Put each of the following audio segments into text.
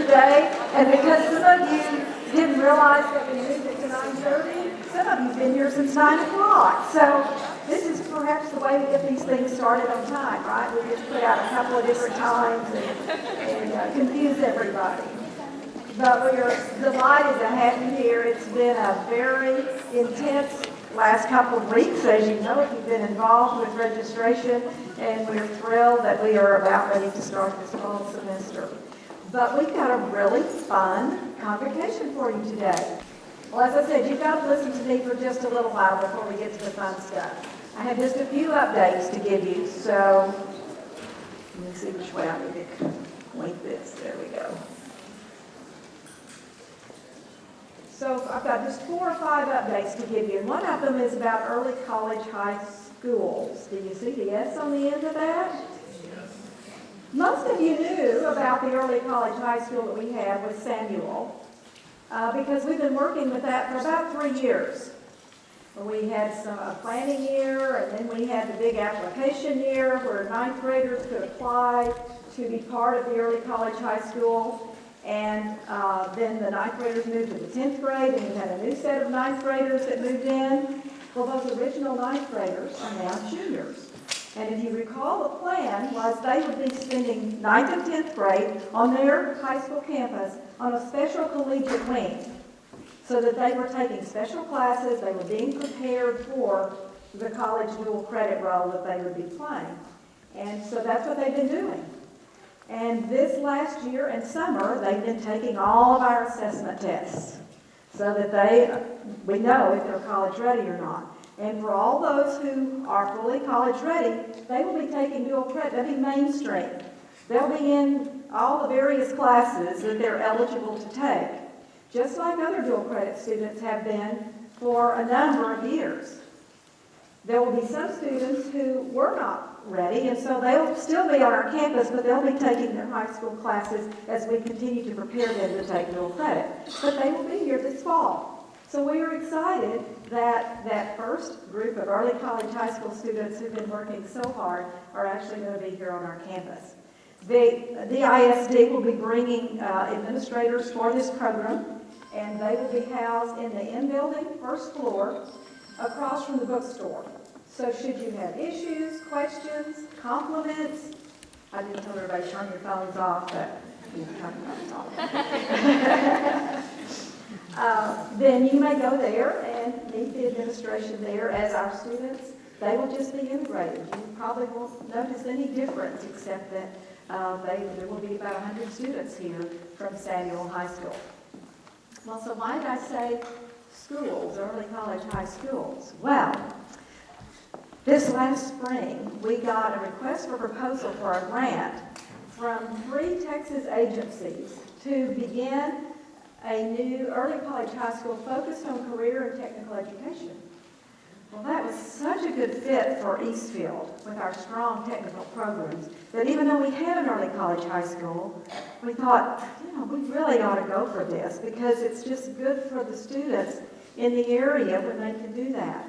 today, and because some of you didn't realize that we moved it to 9:30, some of you have been here since 9 o'clock. So this is perhaps the way we get these things started on time, right? We just put out a couple of different times and confuse everybody. But we are delighted to have you here. It's been a very intense last couple of weeks, as you know, if you've been involved with registration, and we're thrilled that we are about ready to start this fall semester. But we've got a really fun convocation for you today. Well, as I said, you've got to listen to me for just a little while before we get to the fun stuff. I have just a few updates to give you, so let me see which way I need to point this. There we go. So I've got just 4 or 5 updates to give you, and one of them is about early college high schools. Do you see the S on the end of that? Yes. Most of you knew about the early college high school that we have with Samuel, because we've been working with that for about 3 years. We had a planning year, and then we had the big application year where 9th graders could apply to be part of the early college high school. And then the 9th graders moved to the 10th grade, and we had a new set of 9th graders that moved in. Well, those original 9th graders are now juniors. And if you recall, the plan was they would be spending 9th and 10th grade on their high school campus on a special collegiate wing, so that they were taking special classes, they were being prepared for the college dual credit role that they would be playing. And so that's what they've been doing. And this last year and summer, they've been taking all of our assessment tests so that we know if they're college ready or not. And for all those who are fully college ready, they will be taking dual credit. They'll be mainstream. They'll be in all the various classes that they're eligible to take, just like other dual credit students have been for a number of years. There will be some students who were not ready, and so they'll still be on our campus, but they'll be taking their high school classes as we continue to prepare them to take dual credit. But they will be here this fall. So we are excited that that first group of early college high school students who've been working so hard are actually going to be here on our campus. The ISD will be bringing administrators for this program, and they will be housed in the in-building first floor across from the bookstore. So should you have issues, questions, compliments, I didn't tell everybody to turn your phones off, but you can turn your phones off. Then you may go there and meet the administration there as our students. They will just be integrated. You probably won't notice any difference except that there will be about 100 students here from Samuel High School. Well, so why did I say schools, early college high schools? Well, this last spring, we got a request for proposal for a grant from 3 Texas agencies to begin a new early college high school focused on career and technical education. Well, that was such a good fit for Eastfield with our strong technical programs that even though we had an early college high school, we thought, we really ought to go for this because it's just good for the students in the area when they can do that.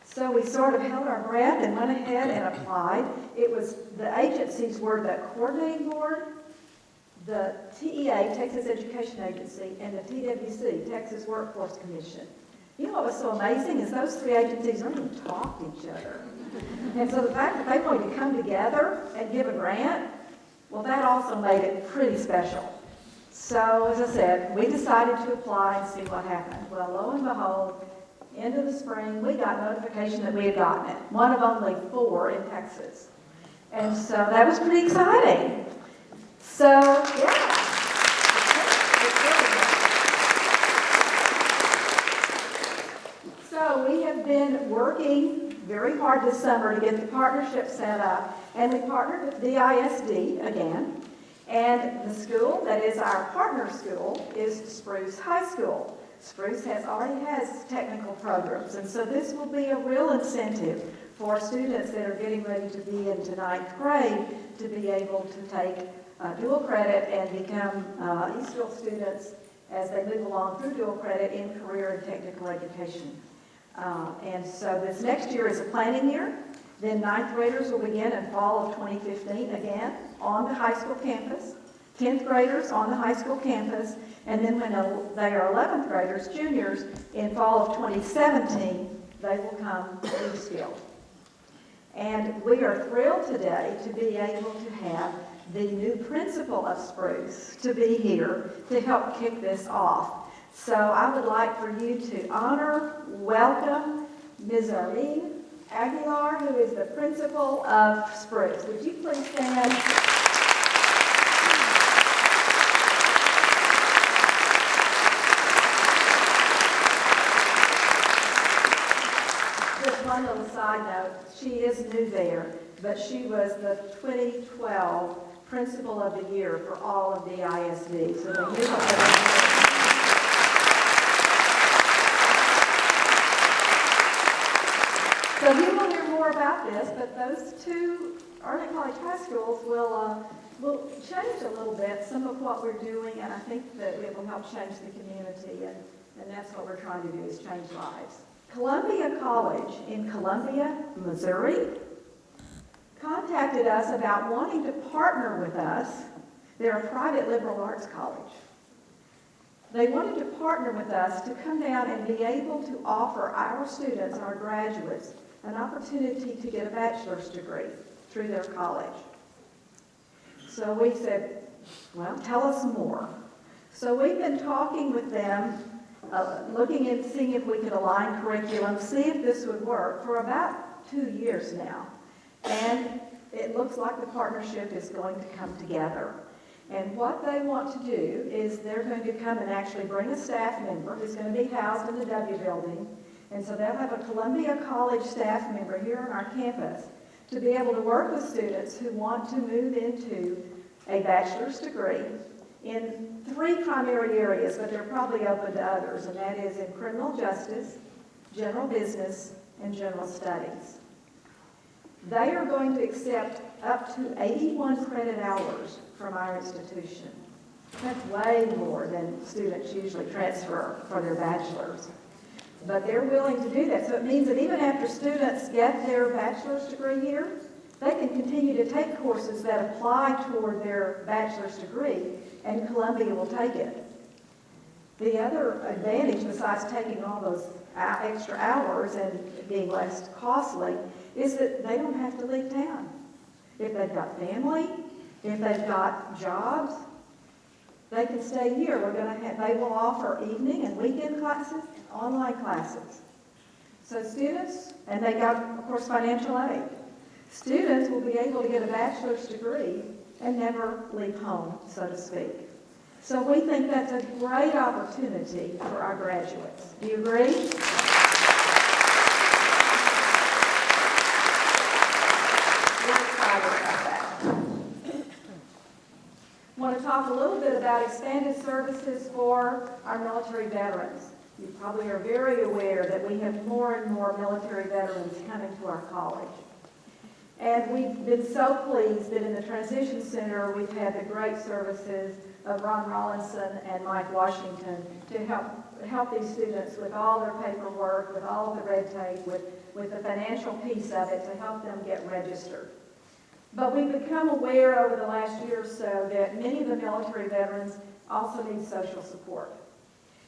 So we sort of held our breath and went ahead and applied. The agencies were the Coordinating Board, the TEA, Texas Education Agency, and the TWC, Texas Workforce Commission. You know what was so amazing is those 3 agencies don't even talk to each other. And so the fact that they wanted to come together and give a grant, well, that also made it pretty special. So, as I said, we decided to apply and see what happened. Well, lo and behold, end of the spring, we got notification that we had gotten it. One of only 4 in Texas. And so that was pretty exciting. So, yeah. So we have been working very hard this summer to get the partnership set up. And we partnered with DISD again. And the school that is our partner school is Spruce High School. Spruce already has technical programs, and so this will be a real incentive for students that are getting ready to be into 9th grade to be able to take dual credit and become Eastfield students as they move along through dual credit in career and technical education. And so this next year is a planning year. Then 9th graders will begin in fall of 2015 again on the high school campus. 10th graders on the high school campus, and then when they are 11th graders, juniors, in fall of 2017, they will come to Eastfield. And we are thrilled today to be able to have the new principal of Spruce to be here to help kick this off. So I would like for you to honor, welcome Ms. Arlene Aguilar, who is the principal of Spruce. Would you please stand? Just one little side note, she is new there, but she was the 2012 Principal of the Year for all of the ISD. So they knew what they were doing. So you will hear more about this, but those two early college high schools will change a little bit some of what we're doing, and I think that it will help change the community, and that's what we're trying to do, is change lives. Columbia College in Columbia, Missouri, contacted us about wanting to partner with us. They're a private liberal arts college. They wanted to partner with us to come down and be able to offer our students, our graduates, an opportunity to get a bachelor's degree through their college. So we said, well, tell us more. So we've been talking with them, looking and seeing if we could align curriculum, see if this would work for about 2 years now. And it looks like the partnership is going to come together. And what they want to do is they're going to come and actually bring a staff member who's going to be housed in the W building. And so they'll have a Columbia College staff member here on our campus to be able to work with students who want to move into a bachelor's degree in 3 primary areas, but they're probably open to others, and that is in criminal justice, general business, and general studies. They are going to accept up to 81 credit hours from our institution. That's way more than students usually transfer for their bachelor's. But they're willing to do that. So it means that even after students get their bachelor's degree here, they can continue to take courses that apply toward their bachelor's degree, and Columbia will take it. The other advantage, besides taking all those extra hours and being less costly, is that they don't have to leave town. If they've got family, if they've got jobs, they can stay here. They will offer evening and weekend classes, online classes. So students, and they got, of course, financial aid. Students will be able to get a bachelor's degree and never leave home, so to speak. So we think that's a great opportunity for our graduates. Do you agree? We're excited about that. I want to talk a little bit about expanded services for our military veterans. You probably are very aware that we have more and more military veterans coming to our college. And we've been so pleased that in the Transition Center we've had the great services of Ron Rollinson and Mike Washington to help these students with all their paperwork, with all of the red tape, with the financial piece of it to help them get registered. But we've become aware over the last year or so that many of the military veterans also need social support.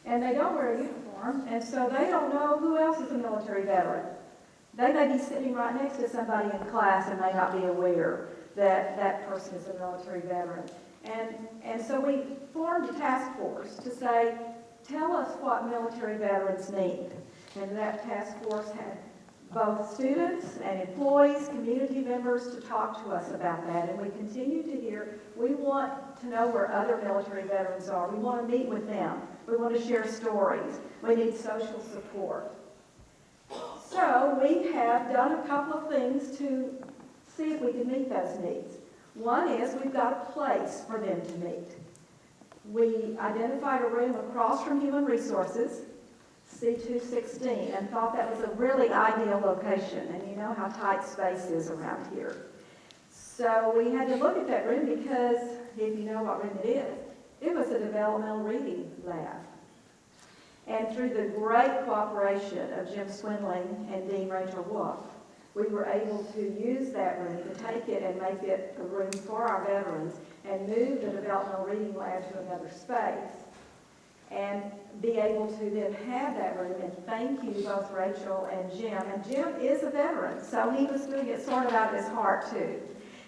And they don't wear a uniform, and so they don't know who else is a military veteran. They may be sitting right next to somebody in class and may not be aware that that person is a military veteran. And so we formed a task force to say, tell us what military veterans need. And that task force had both students and employees, community members to talk to us about that. And we continue to hear, we want to know where other military veterans are. We want to meet with them. We want to share stories. We need social support. So we have done a couple of things to see if we can meet those needs. One is we've got a place for them to meet. We identified a room across from Human Resources, C216, and thought that was a really ideal location. And you know how tight space is around here. So we had to look at that room because, if you know what room it is, it was a developmental reading lab. And through the great cooperation of Jim Swindling and Dean Rachel Wolf, we were able to use that room to take it and make it a room for our veterans and move the developmental reading lab to another space and be able to then have that room. And thank you, both Rachel and Jim. And Jim is a veteran, so he was doing it sort of out of his heart too.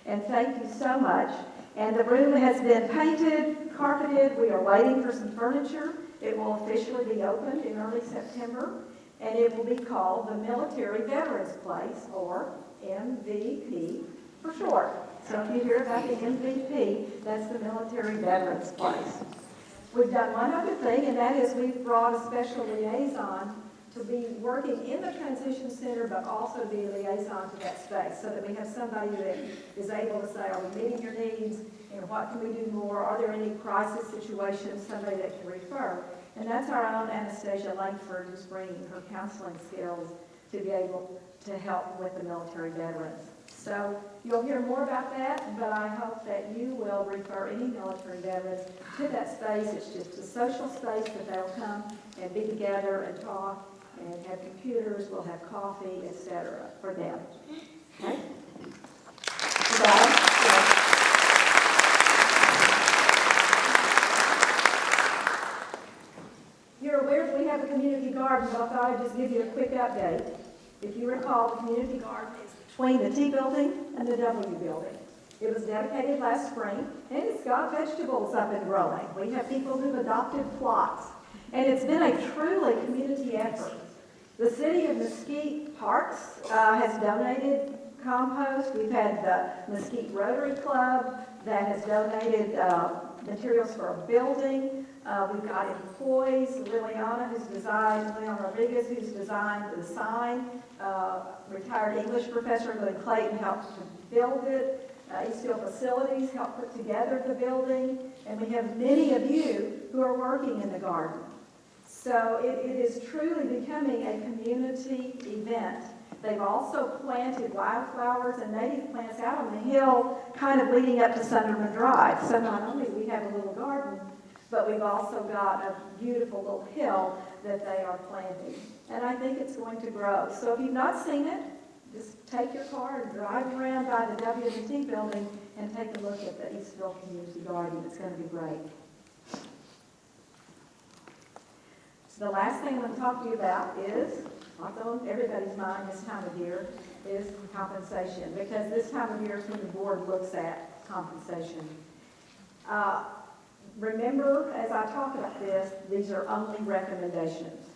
And thank you so much. And the room has been painted, carpeted. We are waiting for some furniture. It will officially be opened in early September, and it will be called the Military Veterans Place, or MVP for short. So if you hear about the MVP, that's the Military Veterans Place. We've done one other thing, and that is we've brought a special liaison to be working in the transition center, but also be a liaison to that space, so that we have somebody that is able to say, are we meeting your needs, and what can we do more? Are there any crisis situations, somebody that can refer? And that's our own Anastasia Langford, who's bringing her counseling skills to be able to help with the military veterans. So you'll hear more about that, but I hope that you will refer any military veterans to that space. It's just a social space that they'll come and be together and talk and have computers, we'll have coffee, etc. for them. Okay? You're aware that we have a community garden, but I thought I'd just give you a quick update. If you recall, the community garden is between the T building and the W building. It was dedicated last spring, and it's got vegetables up and growing. We have people who've adopted plots, and it's been a truly community effort. The City of Mesquite Parks has donated compost. We've had the Mesquite Rotary Club that has donated materials for a building. We've got employees, Liliana Rodriguez, who's designed the sign. Retired English professor Glenn Clayton helped to build it. Eastfield Facilities helped put together the building. And we have many of you who are working in the garden. So it is truly becoming a community event. They've also planted wildflowers and native plants out on the hill, kind of leading up to Sunderland Drive. So not only do we have a little garden, but we've also got a beautiful little hill that they are planting. And I think it's going to grow. So if you've not seen it, just take your car and drive around by the W&T building and take a look at the Eastfield Community Garden. It's going to be great. So the last thing I'm going to talk to you about is, what's on everybody's mind this time of year, is compensation. Because this time of year is when the board looks at compensation. Remember, as I talk about this, these are only recommendations.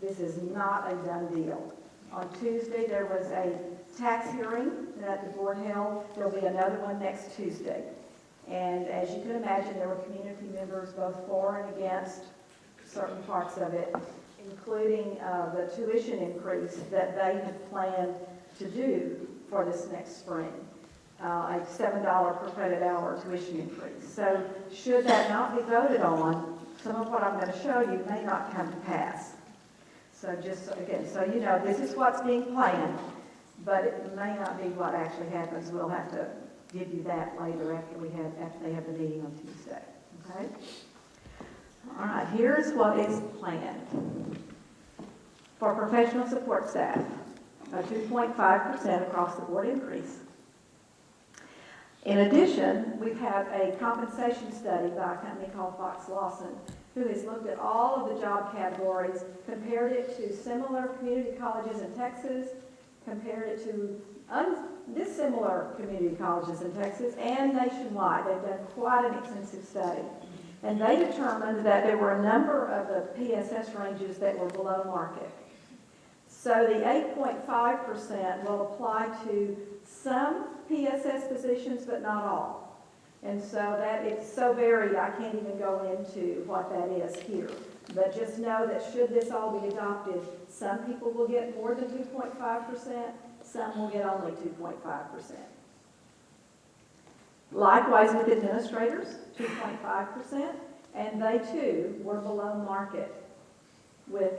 This is not a done deal. On Tuesday, there was a tax hearing that the board held. There'll be another one next Tuesday. And as you can imagine, there were community members both for and against certain parts of it, including the tuition increase that they had planned to do for this next spring. A $7 per credit hour tuition increase. So should that not be voted on, some of what I'm going to show you may not come to pass. So just again, so you know, this is what's being planned, but it may not be what actually happens. We'll have to give you that later after they have the meeting on Tuesday. Okay? All right, here's what is planned. For professional support staff, a 2.5% across the board increase. In addition, we've had a compensation study by a company called Fox Lawson, who has looked at all of the job categories, compared it to similar community colleges in Texas, compared it to dissimilar community colleges in Texas, and nationwide. They've done quite an extensive study. And they determined that there were a number of the PSS ranges that were below market. So the 8.5% will apply to some PSS positions, but not all. And so that it's so varied, I can't even go into what that is here. But just know that should this all be adopted, some people will get more than 2.5%, some will get only 2.5%. Likewise with administrators, 2.5%, and they too were below market with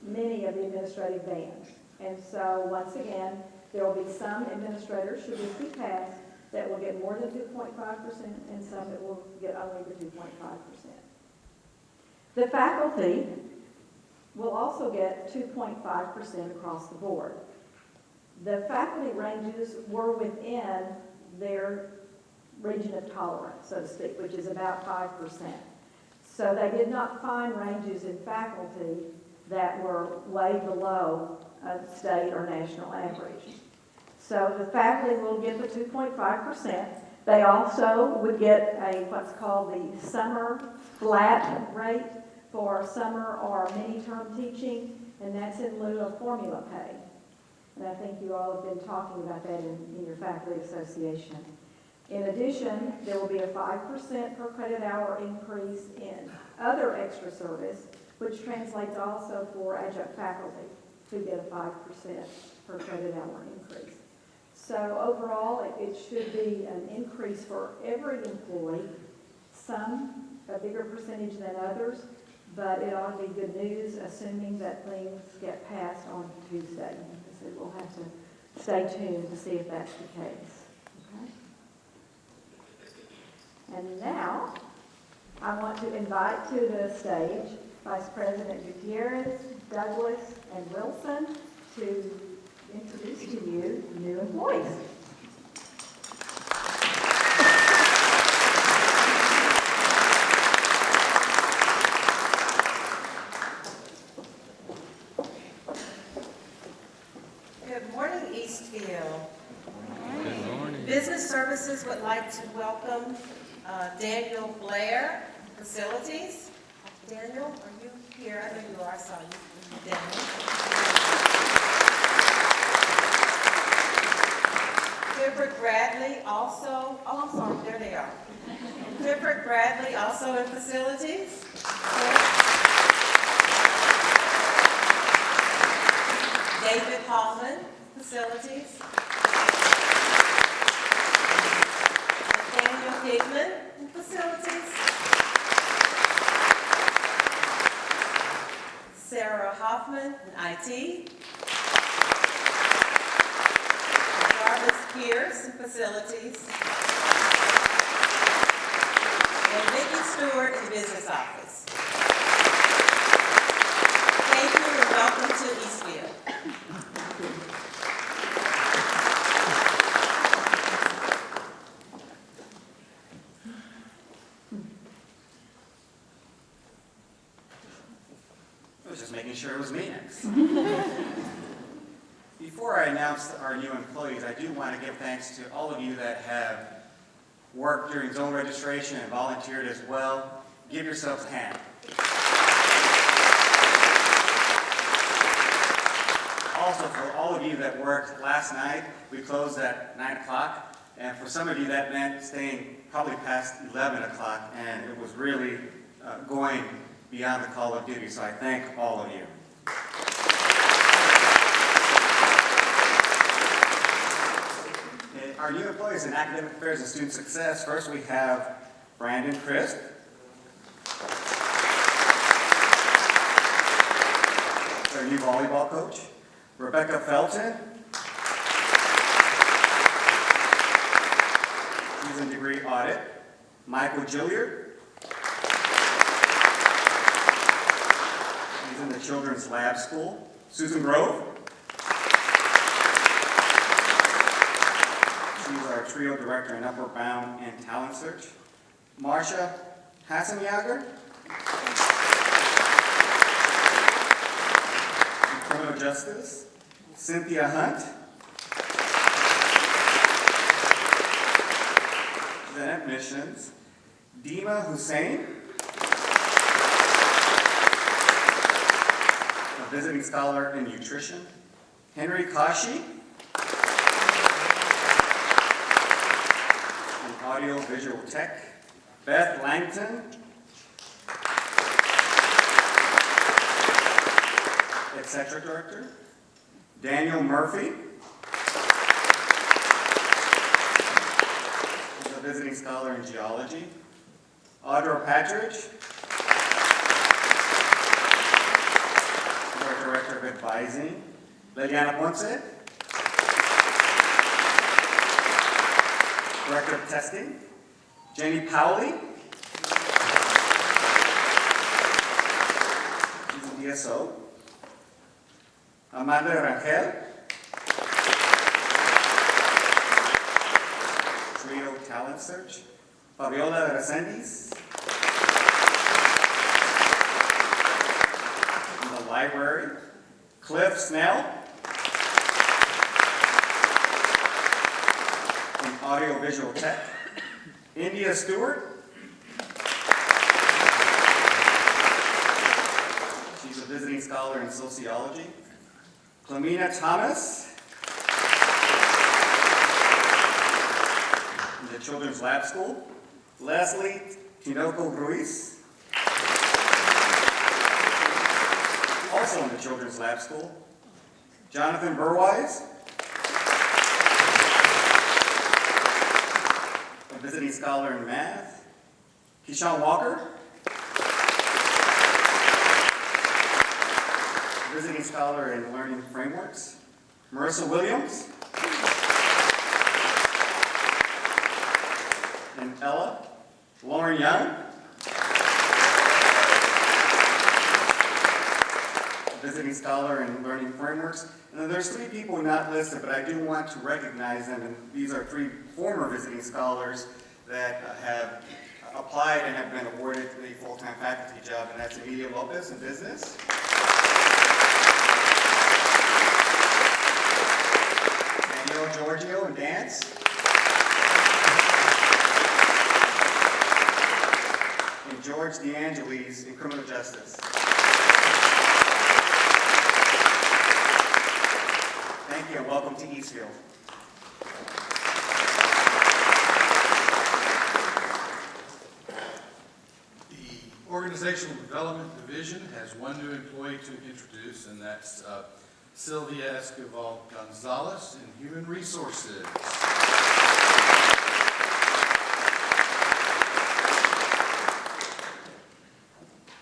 many of the administrative bands. And so once again, there will be some administrators, should this be passed, that will get more than 2.5% and some that will get only the 2.5%. The faculty will also get 2.5% across the board. The faculty ranges were within their region of tolerance, so to speak, which is about 5%. So they did not find ranges in faculty that were way below a state or national average. So the faculty will get the 2.5%. They also would get what's called the summer flat rate for summer or mini-term teaching, and that's in lieu of formula pay. And I think you all have been talking about that in your faculty association. In addition, there will be a 5% per credit hour increase in other extra service, which translates also for adjunct faculty who get a 5% per credit hour increase. So overall, it should be an increase for every employee, some a bigger percentage than others, but it ought to be good news, assuming that things get passed on Tuesday. So we'll have to stay tuned to see if that's the case. Okay? And now, I want to invite to the stage Vice President Gutierrez, Douglas, and Wilson to introduce to you new employees. Good morning, Eastfield. Good morning. Business Services would like to welcome Daniel Blair, Facilities. Daniel, are you here? I know you are. I saw you. Daniel. Clifford Bradley also. Oh, I'm sorry. There they are. Clifford Bradley also in Facilities. David Hoffman, Facilities. Nathaniel Higman, Facilities. Sarah Hoffman, IT. Jarvis Pierce, Facilities. And Vicki Stewart in Business Office. Thank you and welcome to Eastfield. I was just making sure it was me next. Before I announce our new employees, I do want to give thanks to all of you that have worked during zone registration and volunteered as well. Give yourselves a hand. Also, for all of you that worked last night, we closed at 9 o'clock, and for some of you that meant staying probably past 11 o'clock, and it was really going beyond the call of duty, so I thank all of you. Our new employees in Academic Affairs and Student Success, first we have Brandon Crisp. Our new volleyball coach. Rebecca Felton. She's in degree audit. Michael Gilliard. He's in the Children's Lab School. Susan Grove. She's our trio director in Upward Bound and Talent Search. Marsha Hassenjager. In Criminal Justice. Cynthia Hunt. Then admissions. Dima Hussein. A visiting scholar in nutrition. Henry Kashi. In audio visual tech. Beth Langton. Etc. Director. Daniel Murphy. He's a visiting scholar in geology. Audra Patridge. He's our director of advising. Leliana Ponce. Director of testing. Jenny Powley. She's a DSO. Amanda Rangel. talent search. Fabiola Resendiz. In the library, Cliff Snell. In audiovisual tech, India Stewart. She's a visiting scholar in sociology. Clemina Thomas. In the Children's Lab School, Leslie Tinoco Ruiz. Also in the Children's Lab School, Jonathan Burwise. A visiting scholar in math, Keyshawn Walker. A visiting scholar in learning frameworks, Marissa Williams. And Ella, Lauren Young. A visiting scholar in learning frameworks. And then there's 3 people not listed, but I do want to recognize them. And these are 3 former visiting scholars that have applied and have been awarded the full-time faculty job, and that's Emilia Lopez in business. Daniel Giorgio in dance. And George DeAngelis in criminal justice. Thank you and welcome to Eastfield. The Organizational Development Division has one new employee to introduce, and that's Sylvia Escobar Gonzalez in Human Resources.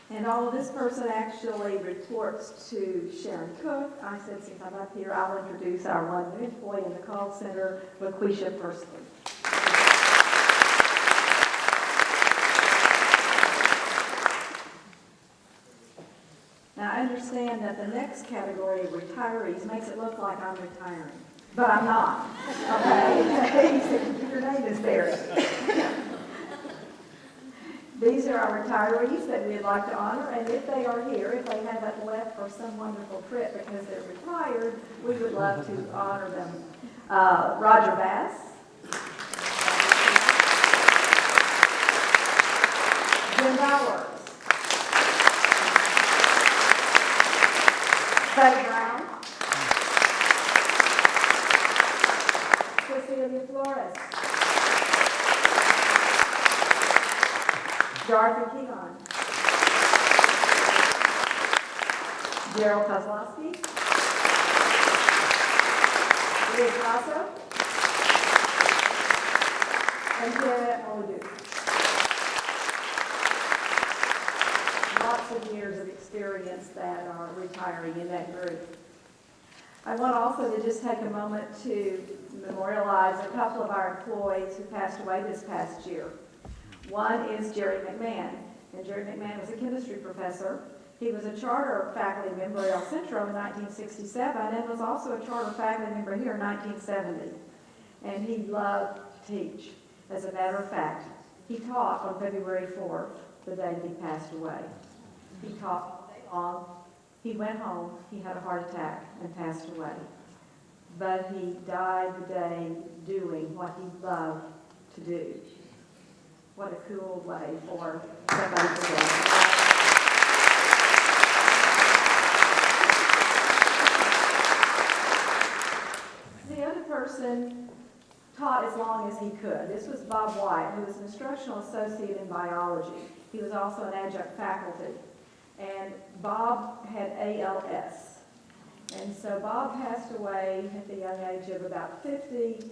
And all of this person actually reports to Sharon Cook. I said, since I'm up here, I'll introduce our one new employee in the call center, LaQuisha Pursley. Now, I understand that the next category of retirees makes it look like I'm retiring, but I'm not. Okay? Your name is there. These are our retirees that we'd like to honor, and if they are here, if they haven't left for some wonderful trip because they're retired, we would love to honor them. Roger Bass. Jim Bowers. Faye Brown. Cecilia Flores. Dorothy Keegan. Gerald Kozlowski. Liz Lasso. And Janet Odu. Lots of years of experience that are retiring in that group. I want also to just take a moment to memorialize a couple of our employees who passed away this past year. One is Jerry McMahon, and Jerry McMahon was a chemistry professor. He was a charter faculty member at El Centro in 1967 and was also a charter faculty member here in 1970. And he loved to teach. As a matter of fact, he taught on February 4th, the day that he passed away. He taught all day long. He went home, he had a heart attack and passed away. But he died the day doing what he loved to do. What a cool way for somebody to go. The other person taught as long as he could. This was Bob White, who was an instructional associate in biology. He was also an adjunct faculty. And Bob had ALS. And so Bob passed away at the young age of about 50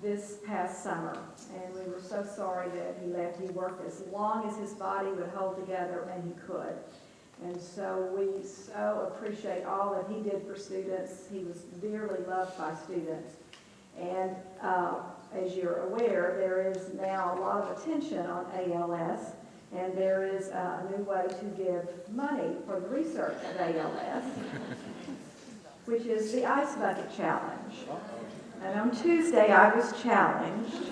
this past summer. And we were so sorry that he left. He worked as long as his body would hold together, and he could. And so we so appreciate all that he did for students. He was dearly loved by students. And as you're aware, there is now a lot of attention on ALS. And there is a new way to give money for the research of ALS, which is the Ice Bucket Challenge. And on Tuesday, I was challenged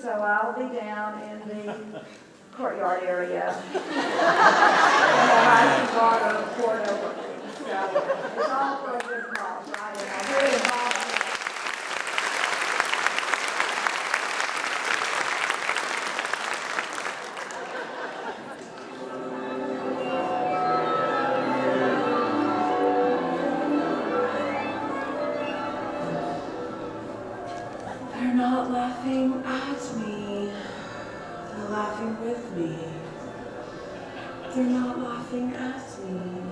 so I'll be down in the courtyard area. And have ice and water poured over me. So it's all for a good cause, right? And I'm really involved in it. They're not laughing at me. They're laughing with me. They're not laughing at me.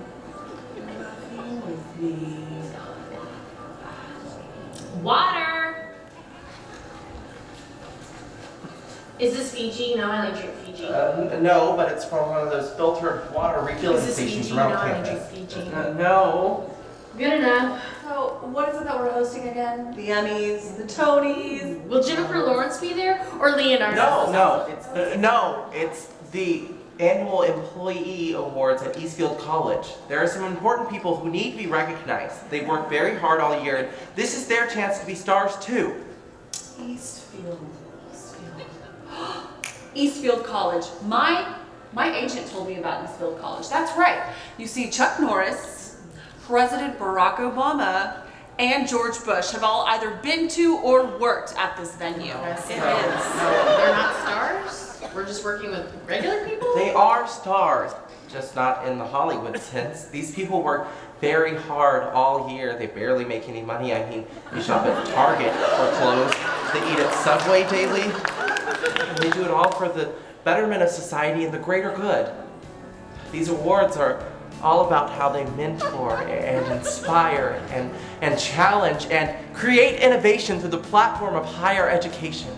They're laughing with me. Water! Is this Fiji? No, I only drink Fiji. No, but it's from one of those filtered water refilling Is this stations Fiji? No, around I only drink campus. Fiji. No. Good enough. So, what is it that we're hosting again? The Emmys, the Tonys. Will Jennifer Lawrence be there? Or Leonardo? No, it's the annual employee awards at Eastfield College. There are some important people who need to be recognized. They've worked very hard all year, and this is their chance to be stars too. Eastfield. Eastfield College. My agent told me about Eastfield College. That's right. You see, Chuck Norris, President Barack Obama, and George Bush have all either been to or worked at this venue. Yes, It no. is. They're not stars? We're just working with regular people? They are stars, just not in the Hollywood sense. These people work very hard all year. They barely make any money. I mean, they shop at Target for clothes. They eat at Subway daily. And they do it all for the betterment of society and the greater good. These awards are all about how they mentor and inspire and challenge and create innovation through the platform of higher education.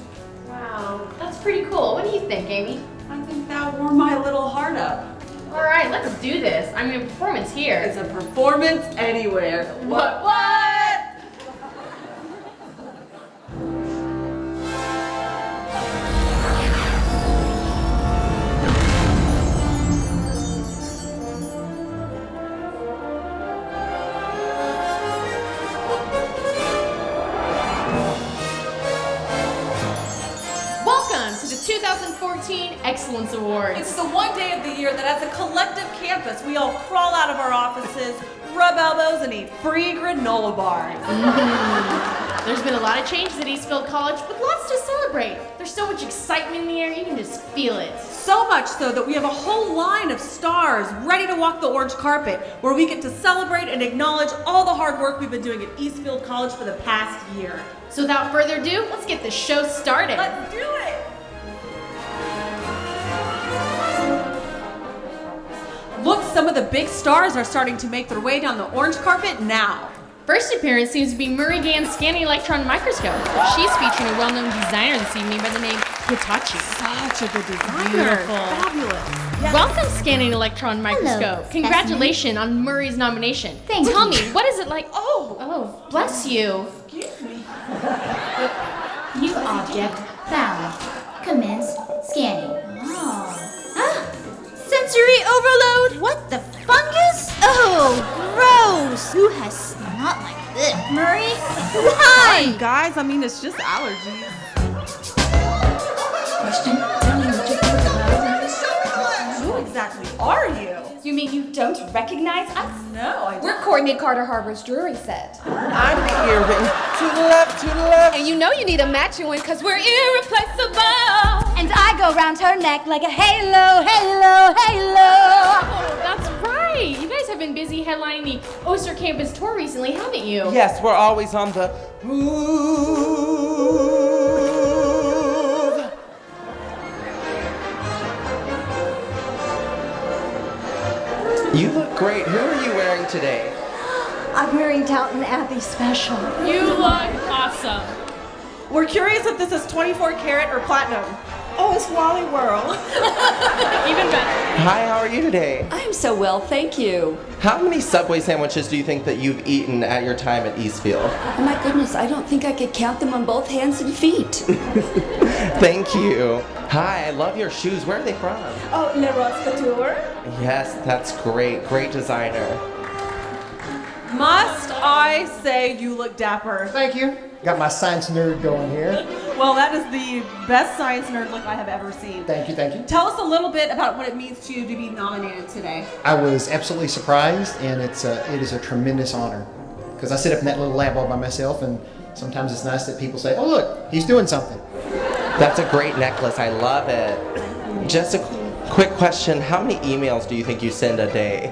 Wow, that's pretty cool. What do you think, Amy? I think that warmed my little heart up. All right, let's do this. I mean, performance here. It's a performance anywhere. What? Welcome to the 2014 Excellence Awards. It's the one day of the year that as a collective campus, we all crawl out of our offices, rub elbows, and eat free granola bars. There's been a lot of changes at Eastfield College, but lots to celebrate. There's so much excitement in the air, you can just feel it. So much so that we have a whole line of stars ready to walk the orange carpet, where we get to celebrate and acknowledge all the hard work we've been doing at Eastfield College for the past year. So without further ado, let's get this show started. Let's do it! Look, some of the big stars are starting to make their way down the orange carpet now. First appearance seems to be Murray Gann's Scanning Electron Microscope. She's featuring a well-known designer this evening by the name Hitachi. Such a good designer. Beautiful. Fabulous. Yes. Welcome, Scanning Electron Microscope. specimen. Congratulations on Murray's nomination. Thank Tell you. me, what is it like? Oh, Bless you. excuse me. New object found. Commence scanning. Sensory overload? What the fungus? Oh, gross! Who has snot like this? Murray? Why? Guys, I mean, it's just allergies. Who exactly are you? You mean you don't recognize us? No, I We're Courtney Carter Harbor's jewelry set. I'm the earring. To the left, to the left. And you know you need a matching one because we're irreplaceable. And I go round her neck like a halo, halo, halo. Oh, that's right. You guys have been busy headlining the Oster campus tour recently, haven't you? Yes, we're always on the move. You look great. Who are you wearing today? I'm wearing Downton Abbey special. You look awesome. We're curious if this is 24 karat or platinum. Oh, it's Wally Whirl. Even better. Hi, how are you today? I'm so well, thank you. How many Subway sandwiches do you think that you've eaten at your time at Eastfield? Oh my goodness, I don't think I could count them on both hands and feet. Thank you. Hi, I love your shoes. Where are they from? Oh, Le Rose Couture. Yes, that's great. Great designer. Must I say you look dapper? Thank you. Got my science nerd going here. Well, that is the best science nerd look I have ever seen. Thank you, thank you. Tell us a little bit about what it means to you to be nominated today. I was absolutely surprised, and it is a tremendous honor. Because I sit up in that little lab all by myself, and sometimes it's nice that people say, oh look, he's doing something. That's a great necklace. I love it. Just a quick question. How many emails do you think you send a day?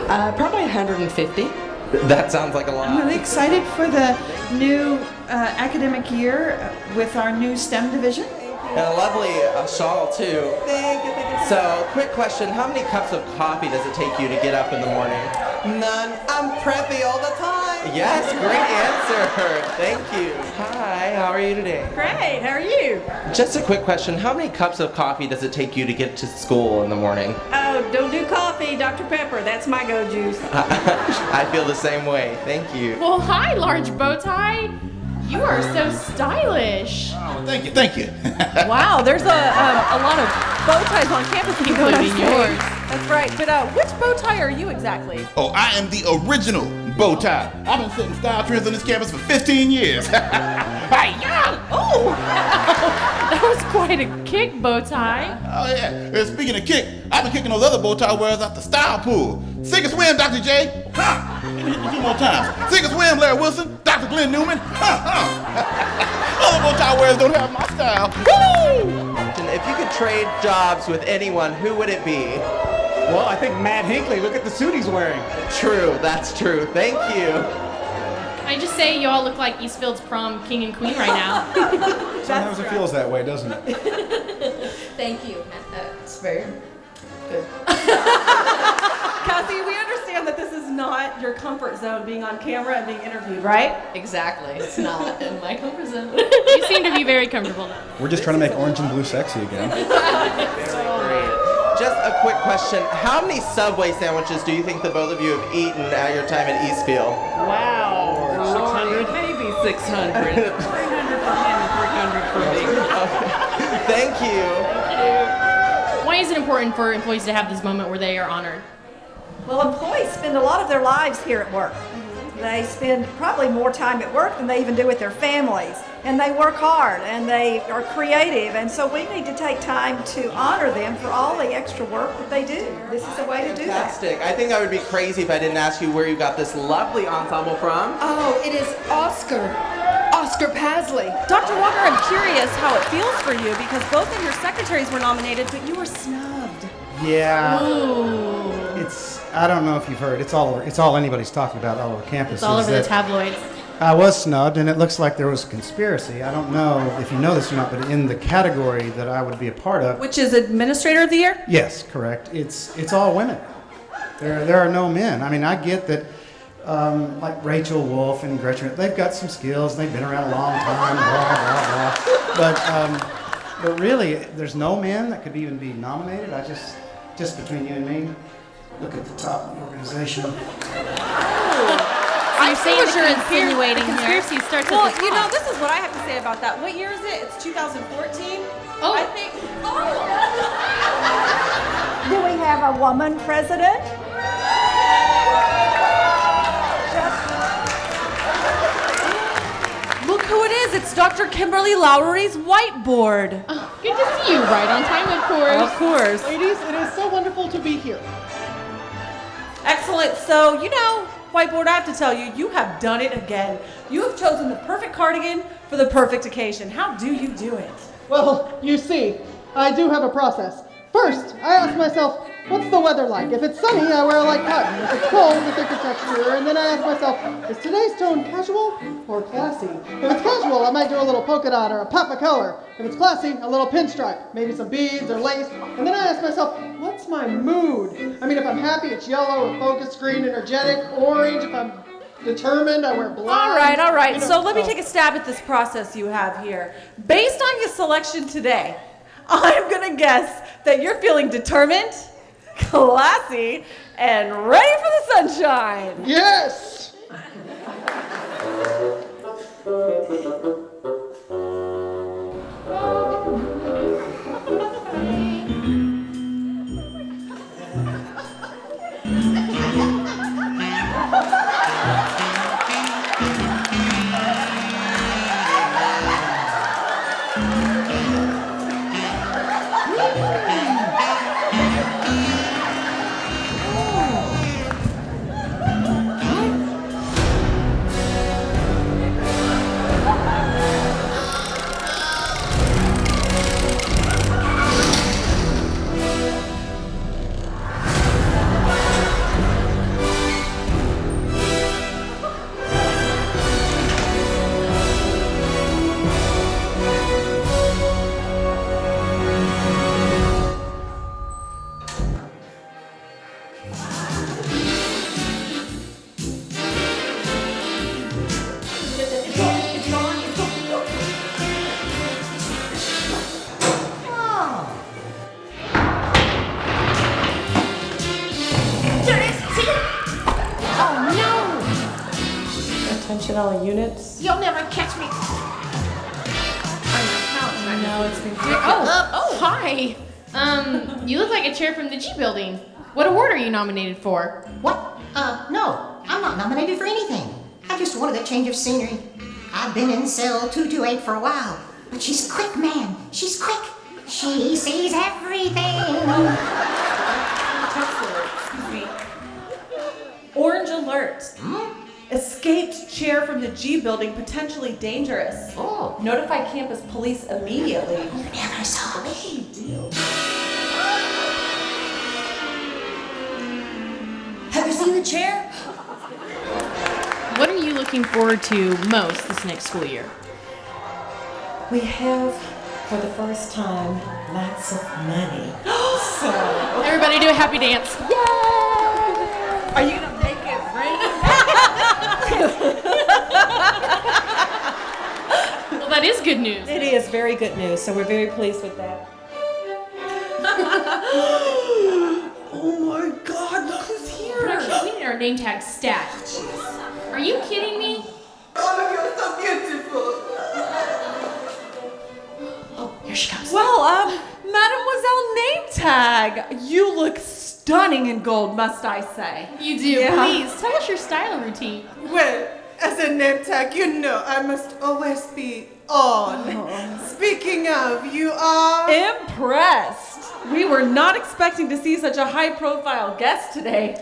Probably 150. That sounds like a lot. I'm really excited for the new academic year with our new STEM division. And a lovely shawl, too. Thank you. So, quick question. How many cups of coffee does it take you to get up in the morning? None. I'm preppy all the time. Yes, great answer. Thank you. Hi, how are you today? Great, how are you? Just a quick question. How many cups of coffee does it take you to get to school in the morning? Oh, don't do coffee, Dr. Pepper. That's my go juice. I feel the same way. Thank you. Well, hi, large bow tie. You are so stylish. Oh, thank you. Wow, there's a lot of bow ties on campus, Including yours. That's right. But which bow tie are you exactly? Oh, I am the original bow tie. I've been setting style trends on this campus for 15 years. Hi-ya! Oh! That was quite a kick, bow tie. Oh, yeah. And speaking of kick, I've been kicking those other bow tie wearers out the style pool. Sink or swim, Dr. J. Ha! A few more times. Sink or swim, Larry Wilson, Dr. Glenn Newman. Ha! Ha! Other bow tie wearers don't have my style. Woo! If you could trade jobs with anyone, who would it be? Well, I think Matt Hinckley. Look at the suit he's wearing. True, that's true. Thank you. I just say you all look like Eastfield's prom king and queen right now. Sometimes it feels that way, doesn't it? Thank you. That's very good. Cassie, we understand that this is not your comfort zone being on camera and being interviewed, right? Exactly. It's not in my comfort zone. You seem to be very comfortable now. We're just trying to make orange and blue sexy again. Great. Just a quick question. How many Subway sandwiches do you think the both of you have eaten at your time at Eastfield? Wow. 600? Maybe 600. 300 for him and 300 for me. Thank you. Why is it important for employees to have this moment where they are honored? Well, employees spend a lot of their lives here at work. They spend probably more time at work than they even do with their families. And they work hard and they are creative. And so we need to take time to honor them for all the extra work that they do. This is a way to do that. Fantastic. I think I would be crazy if I didn't ask you where you got this lovely ensemble from. Oh, it is Oscar Pasley. Dr. Walker, I'm curious how it feels for you because both of your secretaries were nominated, but you were snubbed. Yeah. Ooh. I don't know if you've heard. It's all anybody's talking about all over campus. It's all is over the that tabloids. I was snubbed, and it looks like there was a conspiracy. I don't know if you know this or not, but in the category that I would be a part of, Which is Administrator of the Year? yes, correct. It's all women. There are no men. I mean, I get that, like Rachel Wolf and Gretchen, they've got some skills. They've been around a long time. Blah blah blah. But really, there's no men that could even be nominated. Just between you and me, look at the top of the organization. You're saying what you're insinuating the here. conspiracy starts Well, at the top. you know, this is what I have to say about that. What year is it? It's 2014. Oh. I think. Do we have a woman president? Look who it is. It's Dr. Kimberly Lowry's whiteboard. Oh, good to see you. Right on time, of course. Of course. Ladies, it is so wonderful to be here. Excellent. So, whiteboard, I have to tell you, you have done it again. You have chosen the perfect cardigan for the perfect occasion. How do you do it? Well, you see, I do have a process. First, I ask myself, what's the weather like? If it's sunny, I wear a light cotton. If it's cold, a thicker texture. And then I ask myself, is today's tone casual or classy? If it's casual, I might do a little polka dot or a pop of color. If it's classy, a little pinstripe, maybe some beads or lace. And then I ask myself, what's my mood? I mean, if I'm happy, it's yellow or focused, green, energetic, orange. If I'm determined, I wear black. All right. So let me take a stab at this process you have here. Based on your selection today, I'm going to guess that you're feeling determined, classy, and ready for the sunshine. Yes! Attention all units. You'll never catch me. No, it's been great. Oh, hi. You look like a chair from the G building. What award are you nominated for? What? No, I'm not nominated for anything. I just wanted a change of scenery. I've been in cell 228 for a while, but she's quick, man. She's quick. She sees everything. Excuse me. Orange alert. Escaped chair from the G building, potentially dangerous. Oh. Notify campus police immediately. You never saw me. Have you seen the chair? What are you looking forward to most this next school year? We have, for the first time, lots of money. So, Everybody do a happy dance. Yay! Are you gonna make it rain? Well, that is good news. it is very good news, so we're very pleased with that. Oh my God, look who's here! Production, we need our name tag stat. Are you kidding me? All of you are so beautiful. Oh, here she comes. Well, Mademoiselle Name Tag, you look stunning in gold, must I say. You do. Yeah. Please, tell us your styling routine. Well, as a name tag, you know I must always be on. Speaking of, you are... Impressed. We were not expecting to see such a high-profile guest today.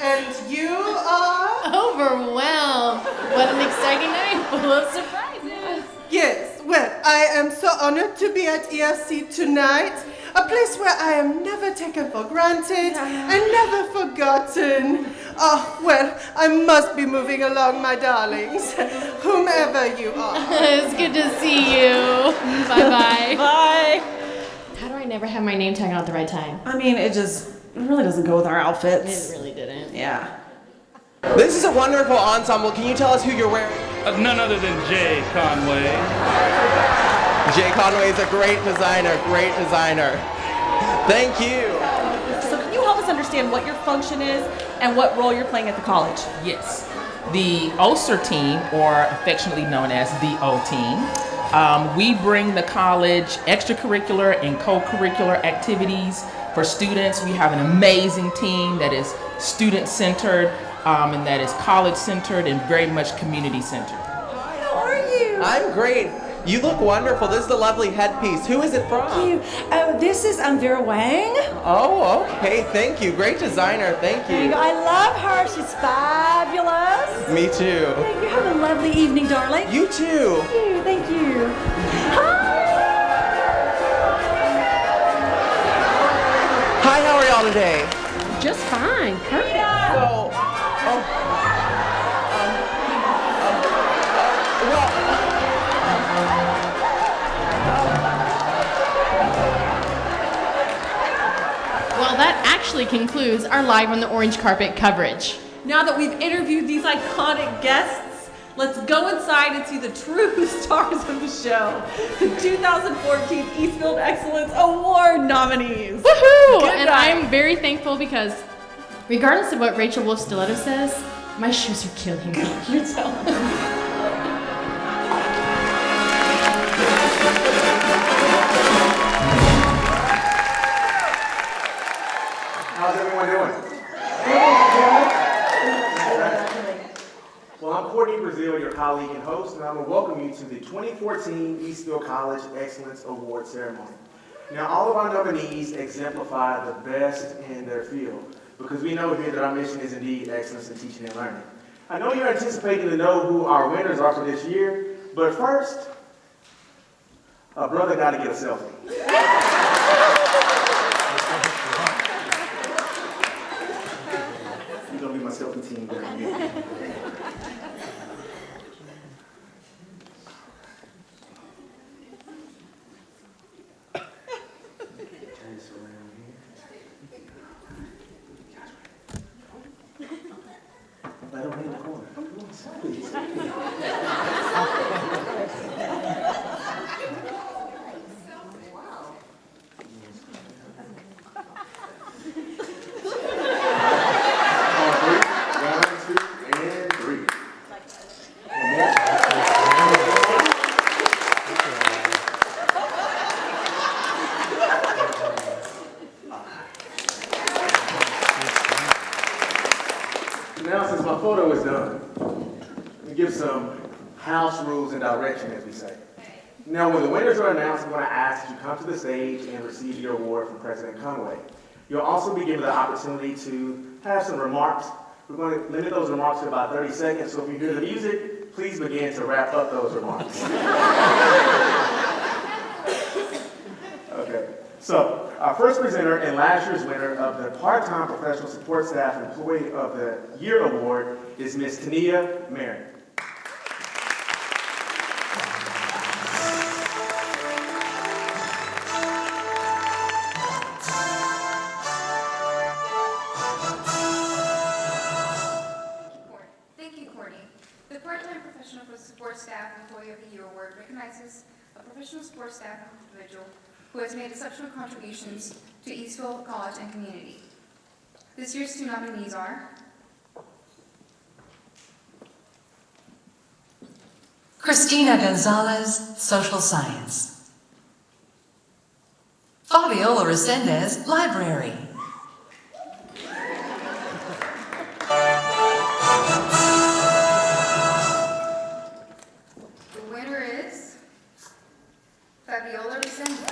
And you are... Overwhelmed. What an exciting night full of surprises. Yes, well, I am so honored to be at EFC tonight. A place where I am never taken for granted and never forgotten. Oh, well, I must be moving along, my darlings. Whomever you are. It's good to see you. Bye-bye. Bye. How do I never have my name tag on at the right time? I mean, it really doesn't go with our outfits. It really didn't. Yeah. This is a wonderful ensemble. Can you tell us who you're wearing? None other than Jay Conway. Jay Conway is a great designer, great designer. Thank you. So can you help us understand what your function is and what role you're playing at the college? Yes. The Ulster team, or affectionately known as the O team, we bring the college extracurricular and co-curricular activities for students. We have an amazing team that is student-centered and that is college-centered and very much community-centered. How are you? I'm great. You look wonderful. This is a lovely headpiece. Who is it from? Thank you. This is Vera Wang. Oh, okay. Thank you. Great designer. Thank you. I love her. She's fabulous. Me too. Thank you. Have a lovely evening, darling. You too. Thank you. Thank you. Hi, how are y'all today? Just fine. Perfect. So, Well, that actually concludes our live on the orange carpet coverage. Now that we've interviewed these iconic guests, let's go inside and see the true stars of the show, the 2014 Eastfield Excellence Award nominees. Woohoo! Good And night. I'm very thankful because regardless of what Rachel Wolf Stiletto says, my shoes are killing me. You tell her. How's everyone doing? Well, I'm Courtney Brazil, your colleague and host, and I'm going to welcome you to the 2014 Eastfield College Excellence Award Ceremony. Now, all of our nominees exemplify the best in their field, because we know here that our mission is indeed excellence in teaching and learning. I know you're anticipating to know who our winners are for this year, but first, a brother got to get a selfie. You're going to be my selfie team there. Let him in the corner. Come on, selfie. Now, since my photo is done, let me give some house rules and direction, as we say. Now, when the winners are announced, I'm going to ask that you come to the stage and receive your award from President Conway. You'll also be given the opportunity to have some remarks. We're going to limit those remarks to about 30 seconds, so if you hear the music, please begin to wrap up those remarks. Okay, so our first presenter and last year's winner of the Part-Time Professional Support Staff Employee of the Year Award is Ms. Tania Merritt. Thank you, Courtney. The Part-Time Professional Support Staff Employee of the Year Award recognizes a professional support staff individual who has made exceptional contributions to Eastfield College and community. This year's two nominees are Christina Gonzalez, Social Science. Fabiola Resendez, Library. The winner is Fabiola Resendez.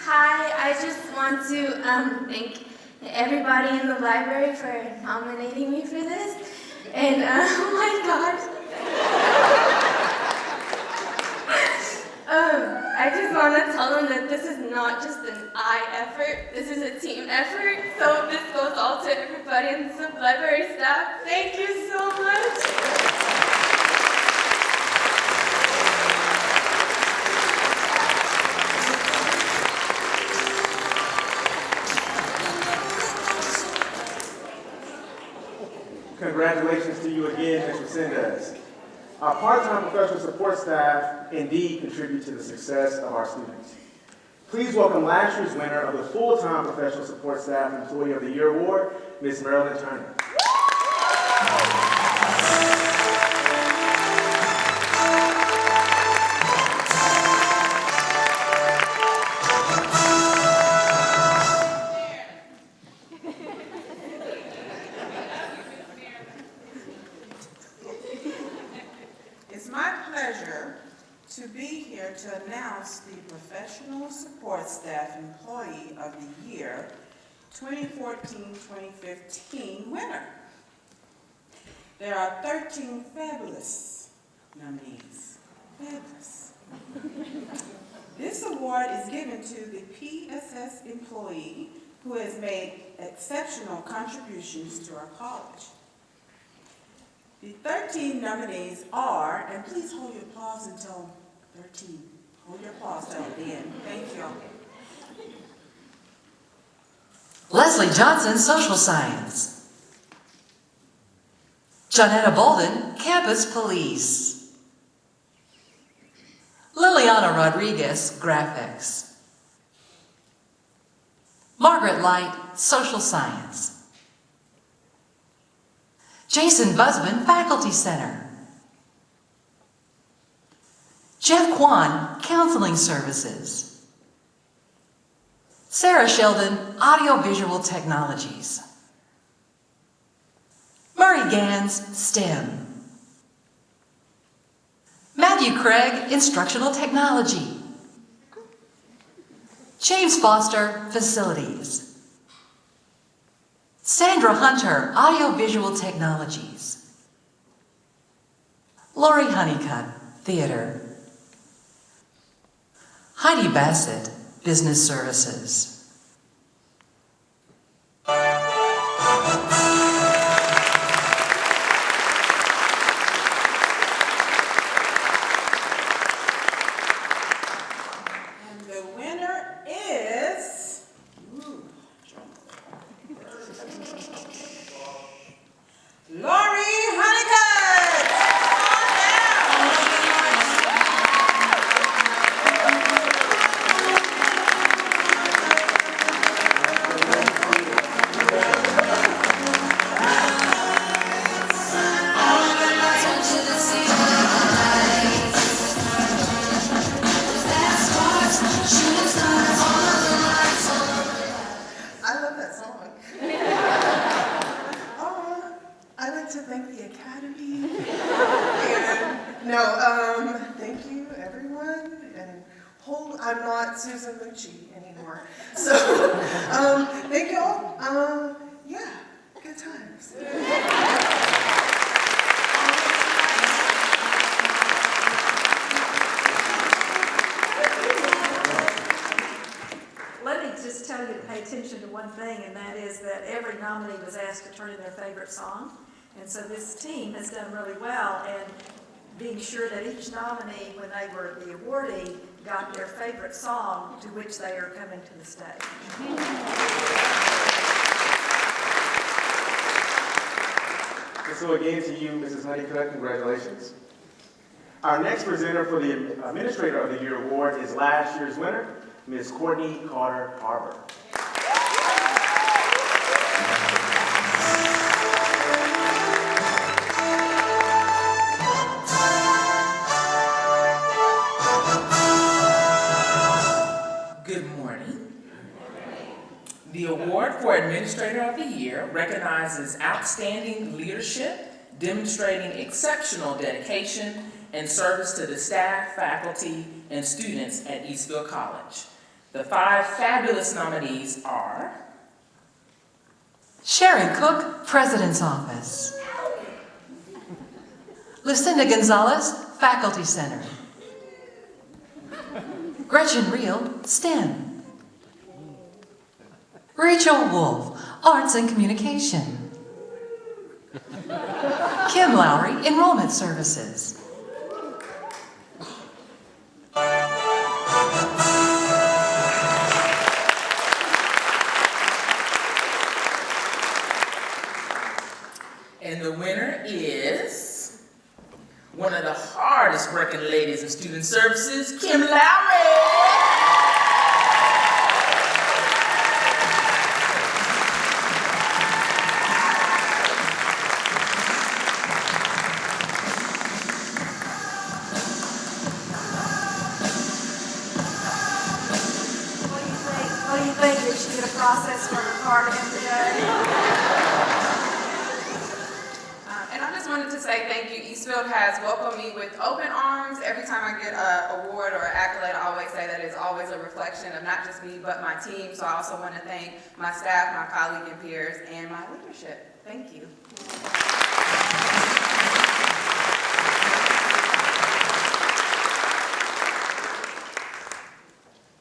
Hi, I just want to thank everybody in the library for nominating me for this. And oh my gosh. I just want to tell them that this is not just an I effort, this is a team effort. So this goes all to everybody in the library staff. Thank you so much. Congratulations to you again, Ms. Resendez. Our part-time professional support staff indeed contribute to the success of our students. Please welcome last year's winner of the full-time professional support staff Employee of the Year Award, Ms. Marilyn Turner. It's my pleasure to be here to announce the Professional Support Staff Employee of the Year 2014-2015 winner. There are 13 fabulous nominees. Fabulous. This award is given to the PSS employee who has made exceptional contributions to our college. The 13 nominees are, and please hold your applause until 13. Hold your applause till the end. Thank you. Leslie Johnson, Social Science. Jonetta Bolden, Campus Police. Liliana Rodriguez, Graphics. Margaret Light, Social Science. Jason Busman, Faculty Center. Jeff Kwan, Counseling Services. Sarah Sheldon, Audiovisual Technologies. Murray Gans, STEM. Matthew Craig, Instructional Technology. James Foster, Facilities. Sandra Hunter, Audiovisual Technologies. Lori Honeycutt, Theater. Heidi Bassett, Business Services. And the winner is Lori Honeycutt. Thank you, everyone, and I'm not Susan Lucci anymore. So, thank you all. Yeah, good times. Let me just tell you to pay attention to one thing, and that is that every nominee was asked to turn in their favorite song. And so this team has done really well, and being sure that each nominee, when they were the awardee, got their favorite song to which they are coming to the stage. And so again to you, Mrs. Honeycutt, congratulations. Our next presenter for the Administrator of the Year Award is last year's winner, Ms. Courtney Carter Harbor. Good morning. The award for Administrator of the Year recognizes outstanding leadership, demonstrating exceptional dedication and service to the staff, faculty, and students at Eastfield College. The 5 fabulous nominees are Sharon Cook, President's Office. Lucinda Gonzalez, Faculty Center. Gretchen Reel, STEM. Rachel Wolf, Arts and Communication. Kim Lowry, Enrollment Services. And the winner is one of the hardest working ladies in student services, Kim Lowry. What do you think? Did she get a process for her card in today? And I just wanted to say thank you. Eastfield has welcomed me with open arms. Every time I get an award or an accolade, I always say that it's always a reflection of not just me, but my team. So I also want to thank my staff, my colleagues and peers, and my leadership. Thank you.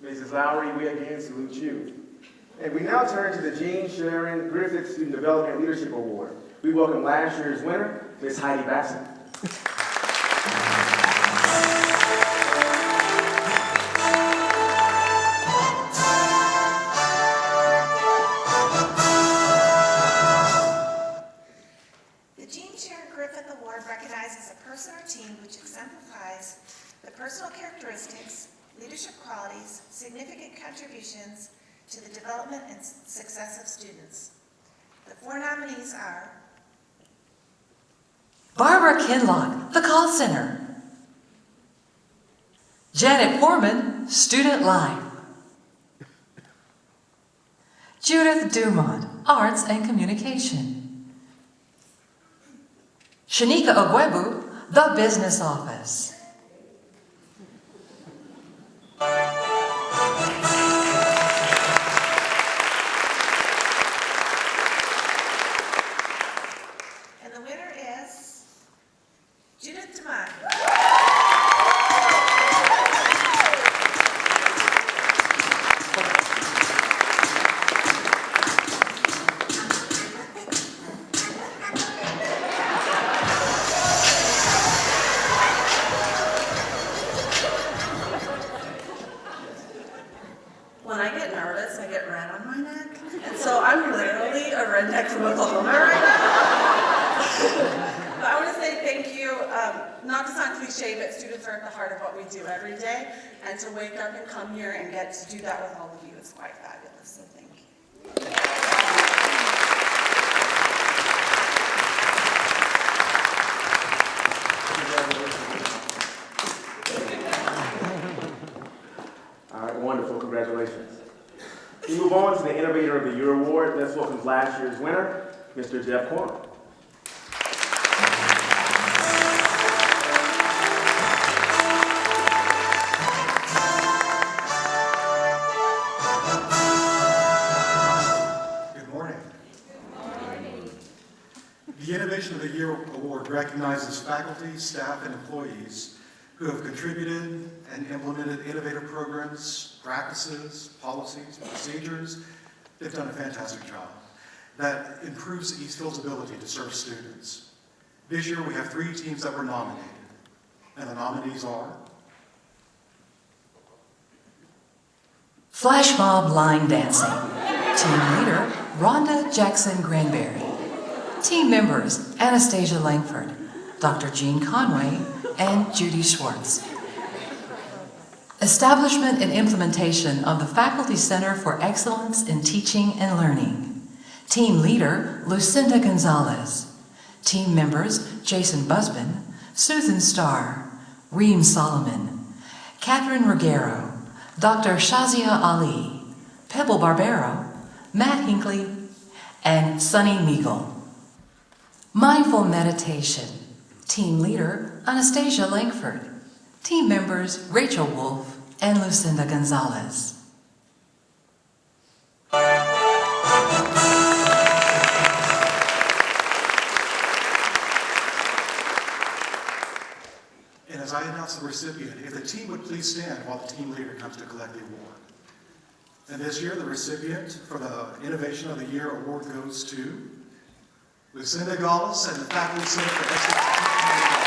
Mrs. Lowry, we again salute you. And we now turn to the Jean Sharon Griffith Student Development Leadership Award. We welcome last year's winner, Ms. Heidi Bassett. The Jean Sharon Griffith Award recognizes a person or team which exemplifies the personal characteristics, leadership qualities, significant contributions to the development and success of students. The 4 nominees are Barbara Kinlock, the Call Center. Janet Foreman, Student Life. Judith Dumont, Arts and Communication. Shanika Ogwebu, the Business Office. And the winner is Judith Dumont. When I get nervous, I get red on my neck. And so I'm literally a redneck from Oklahoma right now. But I want to say thank you, not to sound cliche, but students are at the heart of what we do every day. And to wake up and come here and get to do that with all of you is quite fabulous. So thank you. All right, wonderful, congratulations. We move on to the Innovator of the Year Award. Let's welcome last year's winner, Mr. Jeff Corn. faculty, staff, and employees who have contributed and implemented innovative programs, practices, policies, procedures. They've done a fantastic job that improves Eastfield's ability to serve students. This year we have 3 teams that were nominated, and the nominees are Flash mob line dancing. Team leader, Rhonda Jackson Granberry. Team members, Anastasia Langford, Dr. Jean Conway, and Judy Schwartz. Establishment and implementation of the Faculty Center for Excellence in Teaching and Learning. Team leader, Lucinda Gonzalez. Team members, Jason Busbin, Susan Starr, Reem Solomon, Catherine Ruggiero, Dr. Shazia Ali, Pebble Barbero, Matt Hinckley, and Sunny Meagle. Mindful meditation. Team leader, Anastasia Langford. Team members, Rachel Wolf and Lucinda Gonzalez. And as I announce the recipient, if the team would please stand while the team leader comes to collect the award. And this year, the recipient for the Innovation of the Year award goes to Lucinda Gaulis and the Faculty Center for Excellence in Teaching and Learning.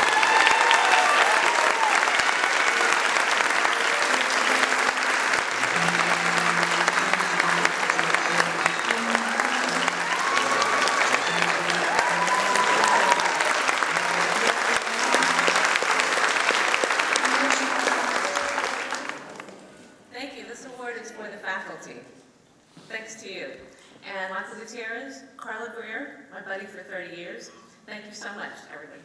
Thank you. This award is for the faculty. Thanks to you. And lots of Gutierrez, Carla Greer, my buddy for 30 years. Thank you so much, everybody.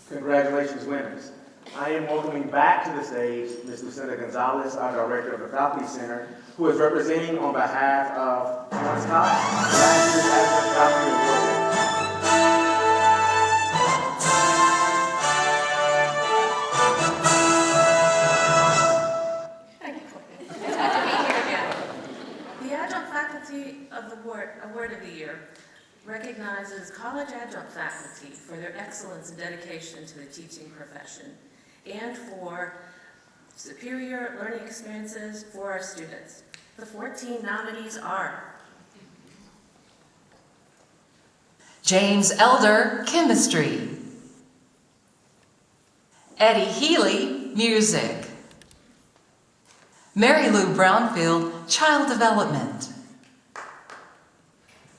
Congratulations, winners. I am welcoming back to the stage Ms. Lucinda Gonzalez, our Director of the Faculty Center, who is representing on behalf of Thomas Cox, last year's Adjunct Faculty Award winner. It's good to be here again. The Adjunct Faculty of the Award of the Year recognizes college adjunct faculty for their excellence and dedication to the teaching profession and for superior learning experiences for our students. The 14 nominees are James Elder, Chemistry. Eddie Healy, Music. Mary Lou Brownfield, Child Development.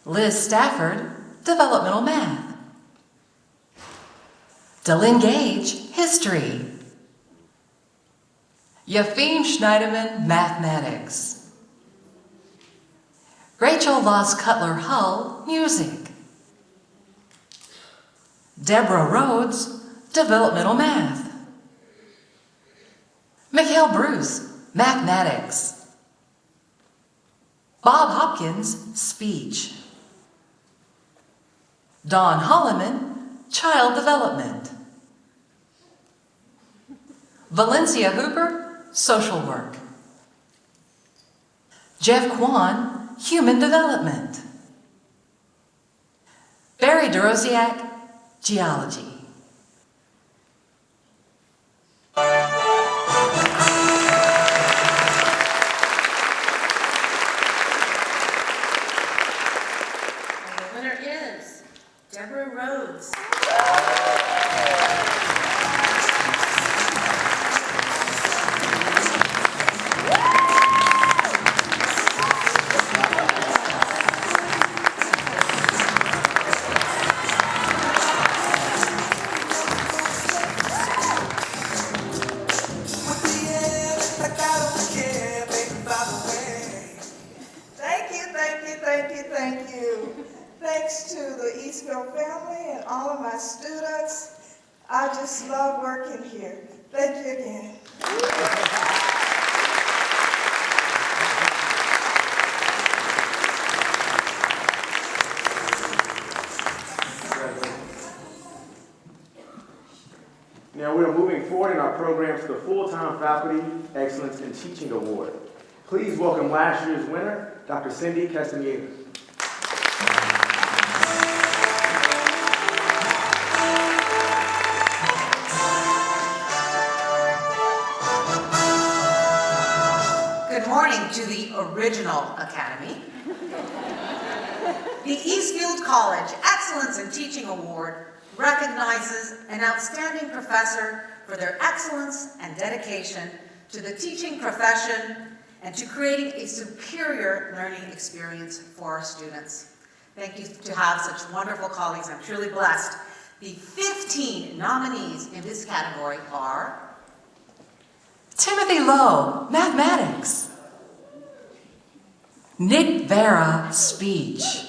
Liz Stafford, Developmental Math. Dylan Gage, History. Yafim Schneiderman, Mathematics. Rachel Voss Cutler Hull, Music. Deborah Rhodes, Developmental Math. Mikhail Bruce, Mathematics. Bob Hopkins, Speech. Dawn Holloman, Child Development. Valencia Hooper, Social Work. Jeff Kwan, Human Development. Barry Dorosiak, Geology. Deborah Rhodes. Thank you. Thanks to the Eastfield family and all of my students. I just love working here. Thank you again. Now we are moving forward in our program to the Full-Time Faculty Excellence in Teaching Award. Please welcome last year's winner, Dr. Cindy Castaneda. Good morning to the original Academy. The Eastfield College Excellence in Teaching Award recognizes an outstanding professor for their excellence and dedication to the teaching profession and to creating a superior learning experience for our students. Thank you to have such wonderful colleagues. I'm truly blessed. The 15 nominees in this category are Timothy Lowe, Mathematics. Nick Vera, Speech.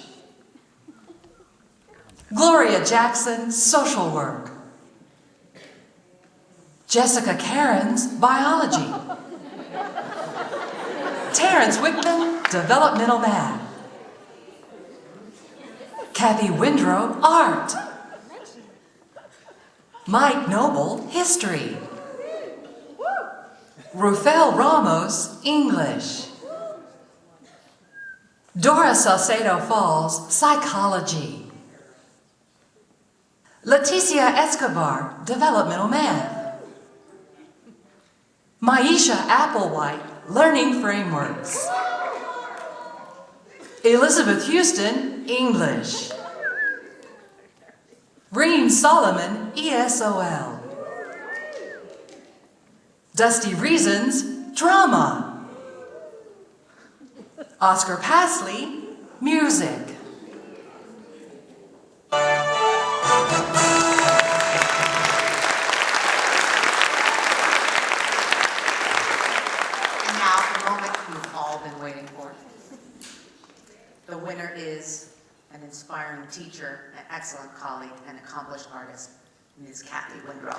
Gloria Jackson, Social Work. Jessica Cairns, Biology. Terrence Wickman, Developmental Math. Kathy Windrow, Art. Mike Noble, History. Rafael Ramos, English. Dora Salcedo Falls, Psychology. Leticia Escobar, Developmental Math. Maisha Applewhite, Learning Frameworks. Elizabeth Houston, English. Reem Solomon, ESOL. Dusty Reasons, Drama. Oscar Pasley, Music. And now the moment you've all been waiting for. The winner is an inspiring teacher, an excellent colleague, and accomplished artist, Ms. Kathy Windrow.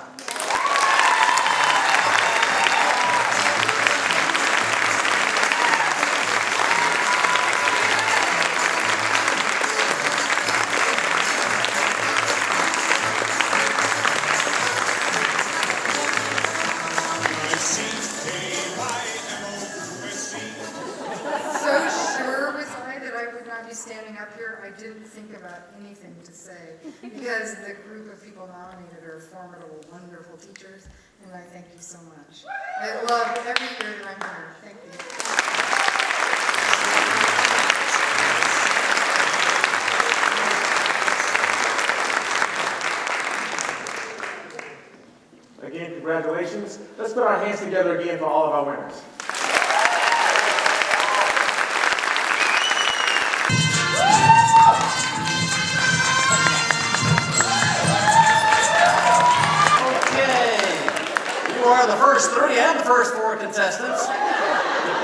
Standing up here, I didn't think about anything to say because the group of people nominated are formidable, wonderful teachers, and I thank you so much. I love every year that I'm here. Thank you. Again, congratulations. Let's put our hands together again for all of our winners. You are the first 3 and the first 4 contestants to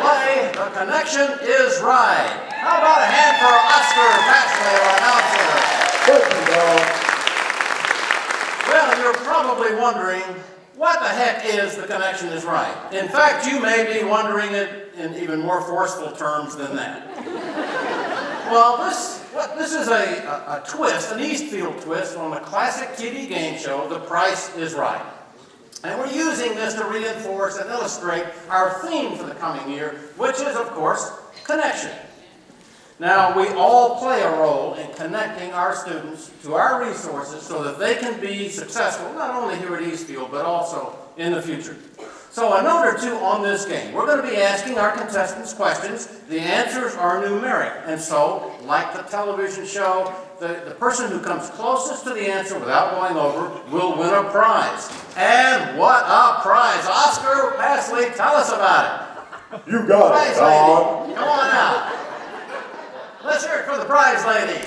play The Connection is Right. How about a hand for Oscar Pasley, our announcer? Well, you're probably wondering, what the heck is The Connection is Right? In fact, you may be wondering it in even more forceful terms than that. Well, this is a twist, an Eastfield twist on the classic TV game show, The Price is Right. And we're using this to reinforce and illustrate our theme for the coming year, which is, of course, connection. Now, we all play a role in connecting our students to our resources so that they can be successful, not only here at Eastfield, but also in the future. So a note or two on this game. We're going to be asking our contestants questions. The answers are numeric. And so, like the television show, the person who comes closest to the answer without going over will win a prize. And what a prize! Oscar Pasley, tell us about it. You got prize it, Don. lady. Come on out. Let's hear it for the prize lady.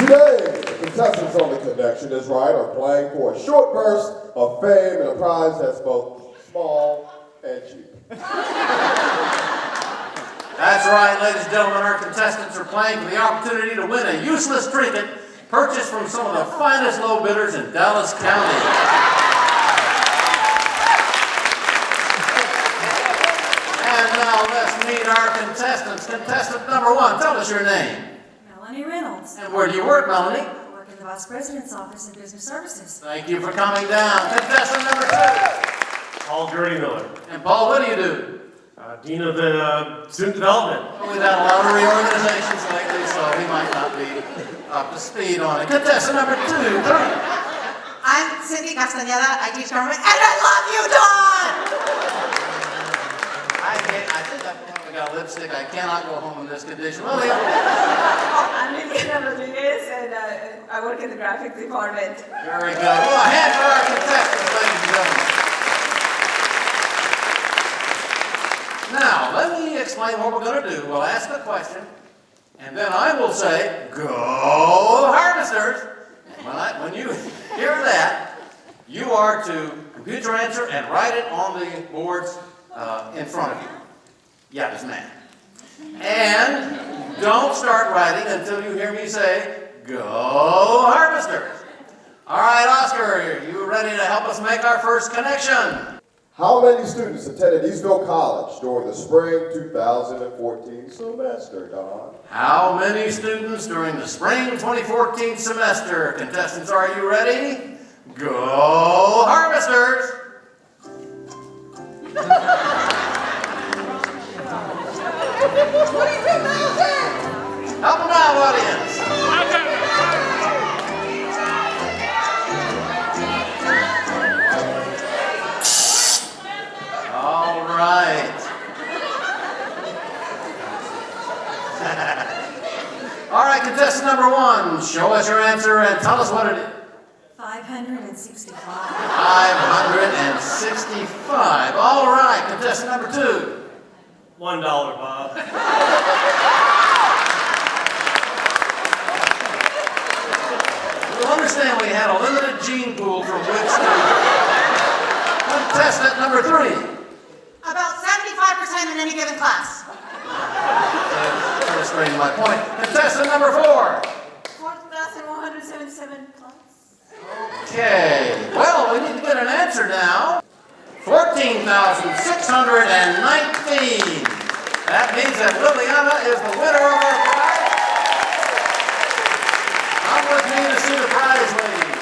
Today, the contestants on The Connection is Right are playing for a short burst of fame and a prize that's both small and cheap. That's right, ladies and gentlemen, our contestants are playing for the opportunity to win a useless trinket purchased from some of the finest low bidders in Dallas County. And now let's meet our contestants. Contestant number 1, tell us your name. Melanie Reynolds. And where do you work, Melanie? I work in the Vice President's Office in Business Services. Thank you for coming down. Contestant number 2. Paul Gurney Miller. And Paul, what do you do? Dean of the Student Development. We've had a lot of reorganizations lately, so he might not be up to speed on it. Contestant number 2, turn. I'm Cindy Castañeda. I teach government, and I love you, Dawn! I think I probably got lipstick. I cannot go home in this condition. Well, I'm Liliana Rodriguez, and I work in the graphics department. very good. Well, a hand for our contestants, ladies and gentlemen. Now, let me explain what we're going to do. We'll ask a question, and then I will say, "Go Harvesters!" And when you hear that, you are to compute your answer and write it on the boards in front of you. Yeah, this man. And don't start writing until you hear me say, "Go Harvesters!" All right, Oscar, are you ready to help us make our first connection? How many students attended Eastfield College during the spring 2014 semester, Don? How many students during the spring 2014 semester? Contestants, are you ready? Go Harvesters! Help them out, audience. All right. All right, contestant number 1, show us your answer and tell us what it is. 565. 565. All right, contestant number 2. $1, Bob. You'll understand we had a limited gene pool from which to. Contestant number 3. About 75% in any given class. Illustrating my point. Contestant number 4. 4,177 plus. Okay. Well, we need to get an answer now. 14,619. That means that Liliana is the winner of our prize. Come with me to see the prize, lady.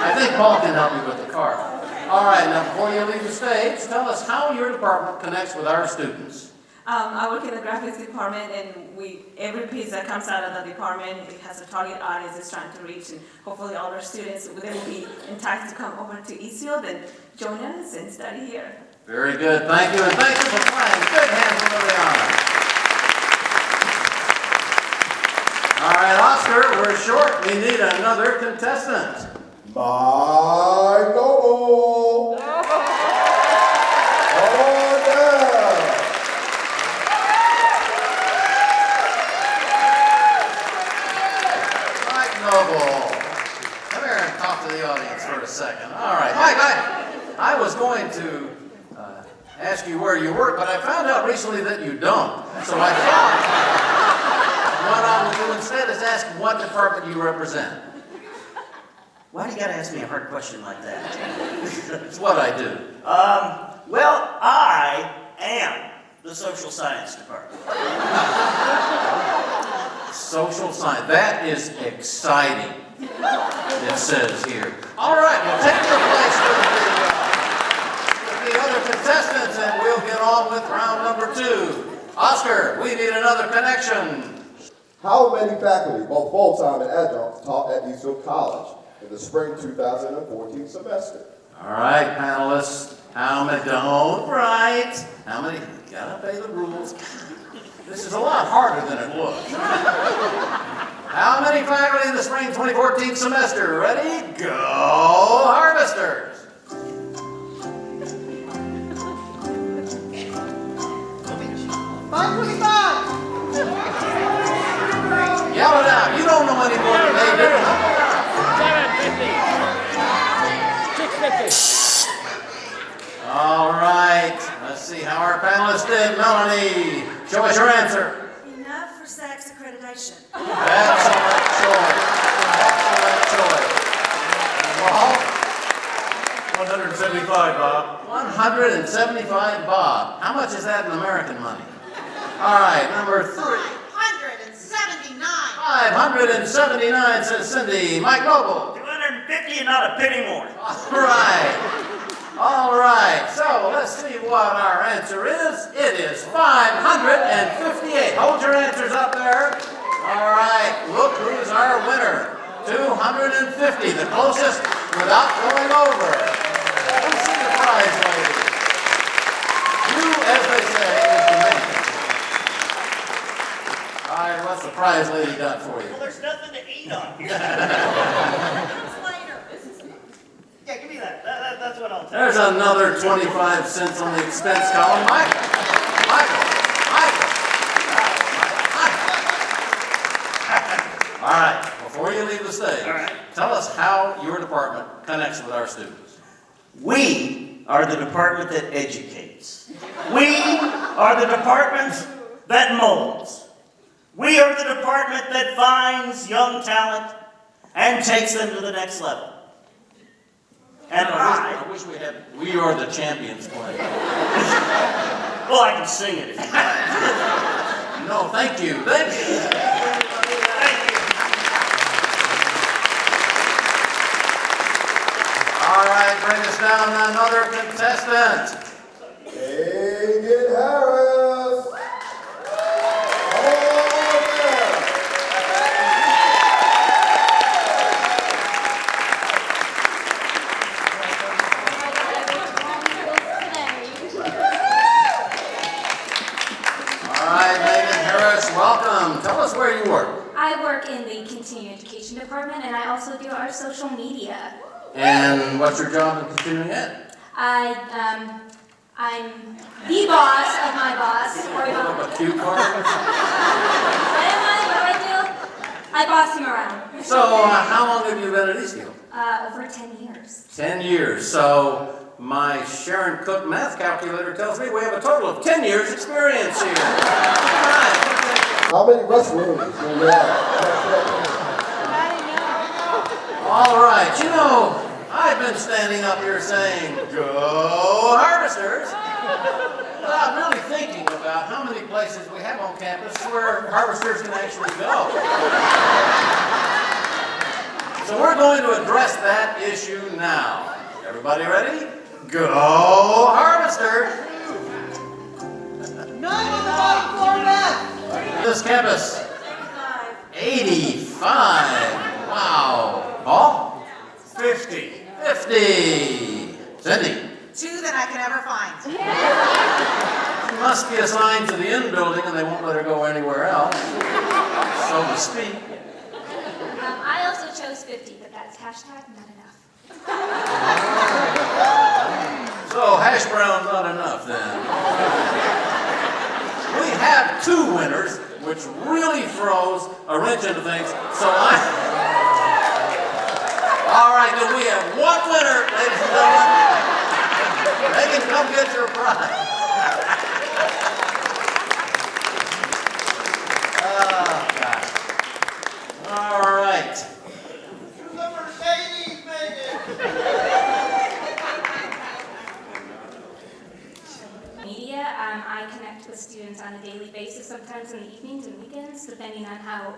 I think Paul can help you with the card. All right, now before you leave the stage, tell us how your department connects with our students. I work in the graphics department, and every piece that comes out of the department, it has a target audience it's trying to reach, and hopefully all our students they will be enticed to come over to Eastfield and join us and study here. Very good, thank you, and thank you for playing. Big hand for Liliana. All right, Oscar, we're short. We need another contestant. Mike Noble. Come on down. Mike Noble. Come here and talk to the audience for a second. All right, Mike, I was going to ask you where you work, but I found out recently that you don't. So I thought what I will do instead is ask what department you represent. Why do you gotta ask me a hard question like that? It's what I do. Well, I am the social science department. Social science. That is exciting, it says here. All right, well, take your place with the other contestants, and we'll get on with round number 2. Oscar, we need another connection. How many faculty, both full-time and adjunct, taught at Eastfield College in the spring 2014 semester? All right, panelists, how many, don't write. How many, you gotta obey the rules. This is a lot harder than it looks. How many faculty in the spring 2014 semester? Ready? Go Harvesters! 525. Yell it out. You don't know any more than they do. 650. All right. Let's see how our panelists did. Melanie, show us your answer. Enough for sex accreditation. Excellent choice. Excellent choice. Well, 175, Bob. 175 bob. How much is that in American money? All right, number 3. 579. 579, says Cindy. Mike Noble. 50 and not a penny more. All right, so let's see what our answer is. It is 558. Hold your answers up there. All right, look who's our winner. 250, the closest without going over. Let's see the prize lady. You, as they say, is the man. All right, what's the prize lady got for you? Well, there's nothing to eat on here. Yeah, give me that. That's what I'll take. There's another 25 cents on the expense column. Michael. All right, before you leave the stage, tell us how your department connects with our students. We are the department that educates. We are the department that molds. We are the department that finds young talent and takes them to the next level. And I wish we had "We Are the Champions" playing. Well, I can sing it if you like. No, thank you. Thank you. All right, bring us down another contestant. Aiden Harris. Welcome. Tell us where you work. I work in the continuing education department, and I also do our social media. And what's your job in continuing ed? I'm the boss of my boss. A cue card? What am I? What do I do? I boss him around. So, how long have you been at Eastfield? Over 10 years. 10 years. So, my Sharon Cook math calculator tells me we have a total of 10 years experience here. How many restrooms do we have? All right, you know, I've been standing up here saying, "Go Harvesters," without really thinking about how many places we have on campus where Harvesters can actually go. So we're going to address that issue now. Everybody ready? Go Harvesters! 9 on the bottom floor left. This campus, 85. Wow. Paul? 50. 50. Cindy? 2 that I can ever find. She must be assigned to the in building and they won't let her go anywhere else, so to speak. I also chose 50, but that's hashtag not enough. So hash brown not enough then. We have 2 winners, which really throws a wrench into things. So all right, then we have 1 winner, ladies and gentlemen. Megan, come get your prize. Oh, God. All right. Media, I connect with students on a daily basis, sometimes in the evenings and weekends, depending on how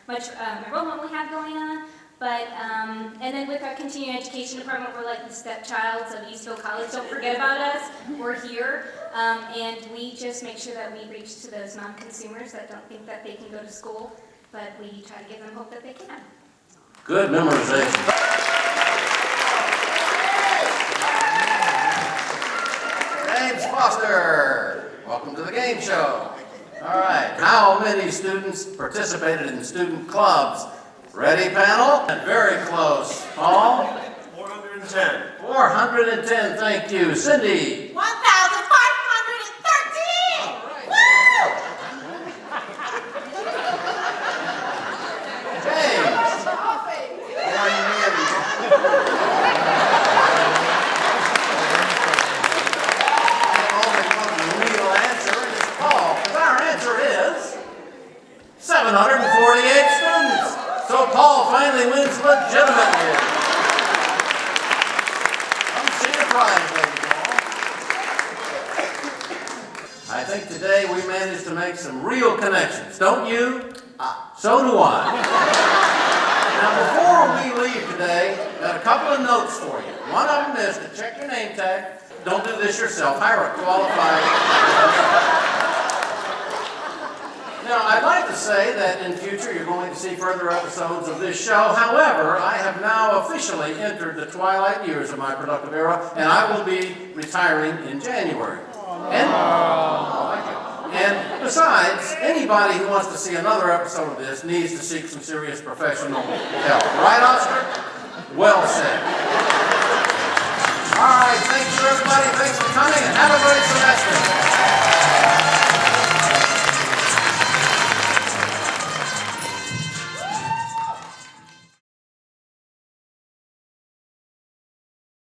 much enrollment we have going on. But, and then with our continuing education department, we're like the stepchilds of Eastfield College. Don't forget about us. We're here. And we just make sure that we reach to those non-consumers that don't think that they can go to school, but we try to give them hope that they can. Good memorization. James Foster, welcome to the game show. All right, how many students participated in student clubs? Ready, panel? Very close. Paul? 410. 410, thank you. Cindy? 1,513! James? Only one real answer is Paul, because our answer is 748 students. So Paul finally wins legitimately. Come see your prize, lady Paul. I think today we managed to make some real connections, don't you? So do I. Now before we leave today, got a couple of notes for you. One of them is to check your name tag. Don't do this yourself. Hire a qualified. Now, I'd like to say that in future you're going to see further episodes of this show. However, I have now officially entered the twilight years of my productive era, and I will be retiring in January. And besides, anybody who wants to see another episode of this needs to seek some serious professional help. Right, Oscar? Well said. All right, thanks for everybody. Thanks for coming, and have a great semester.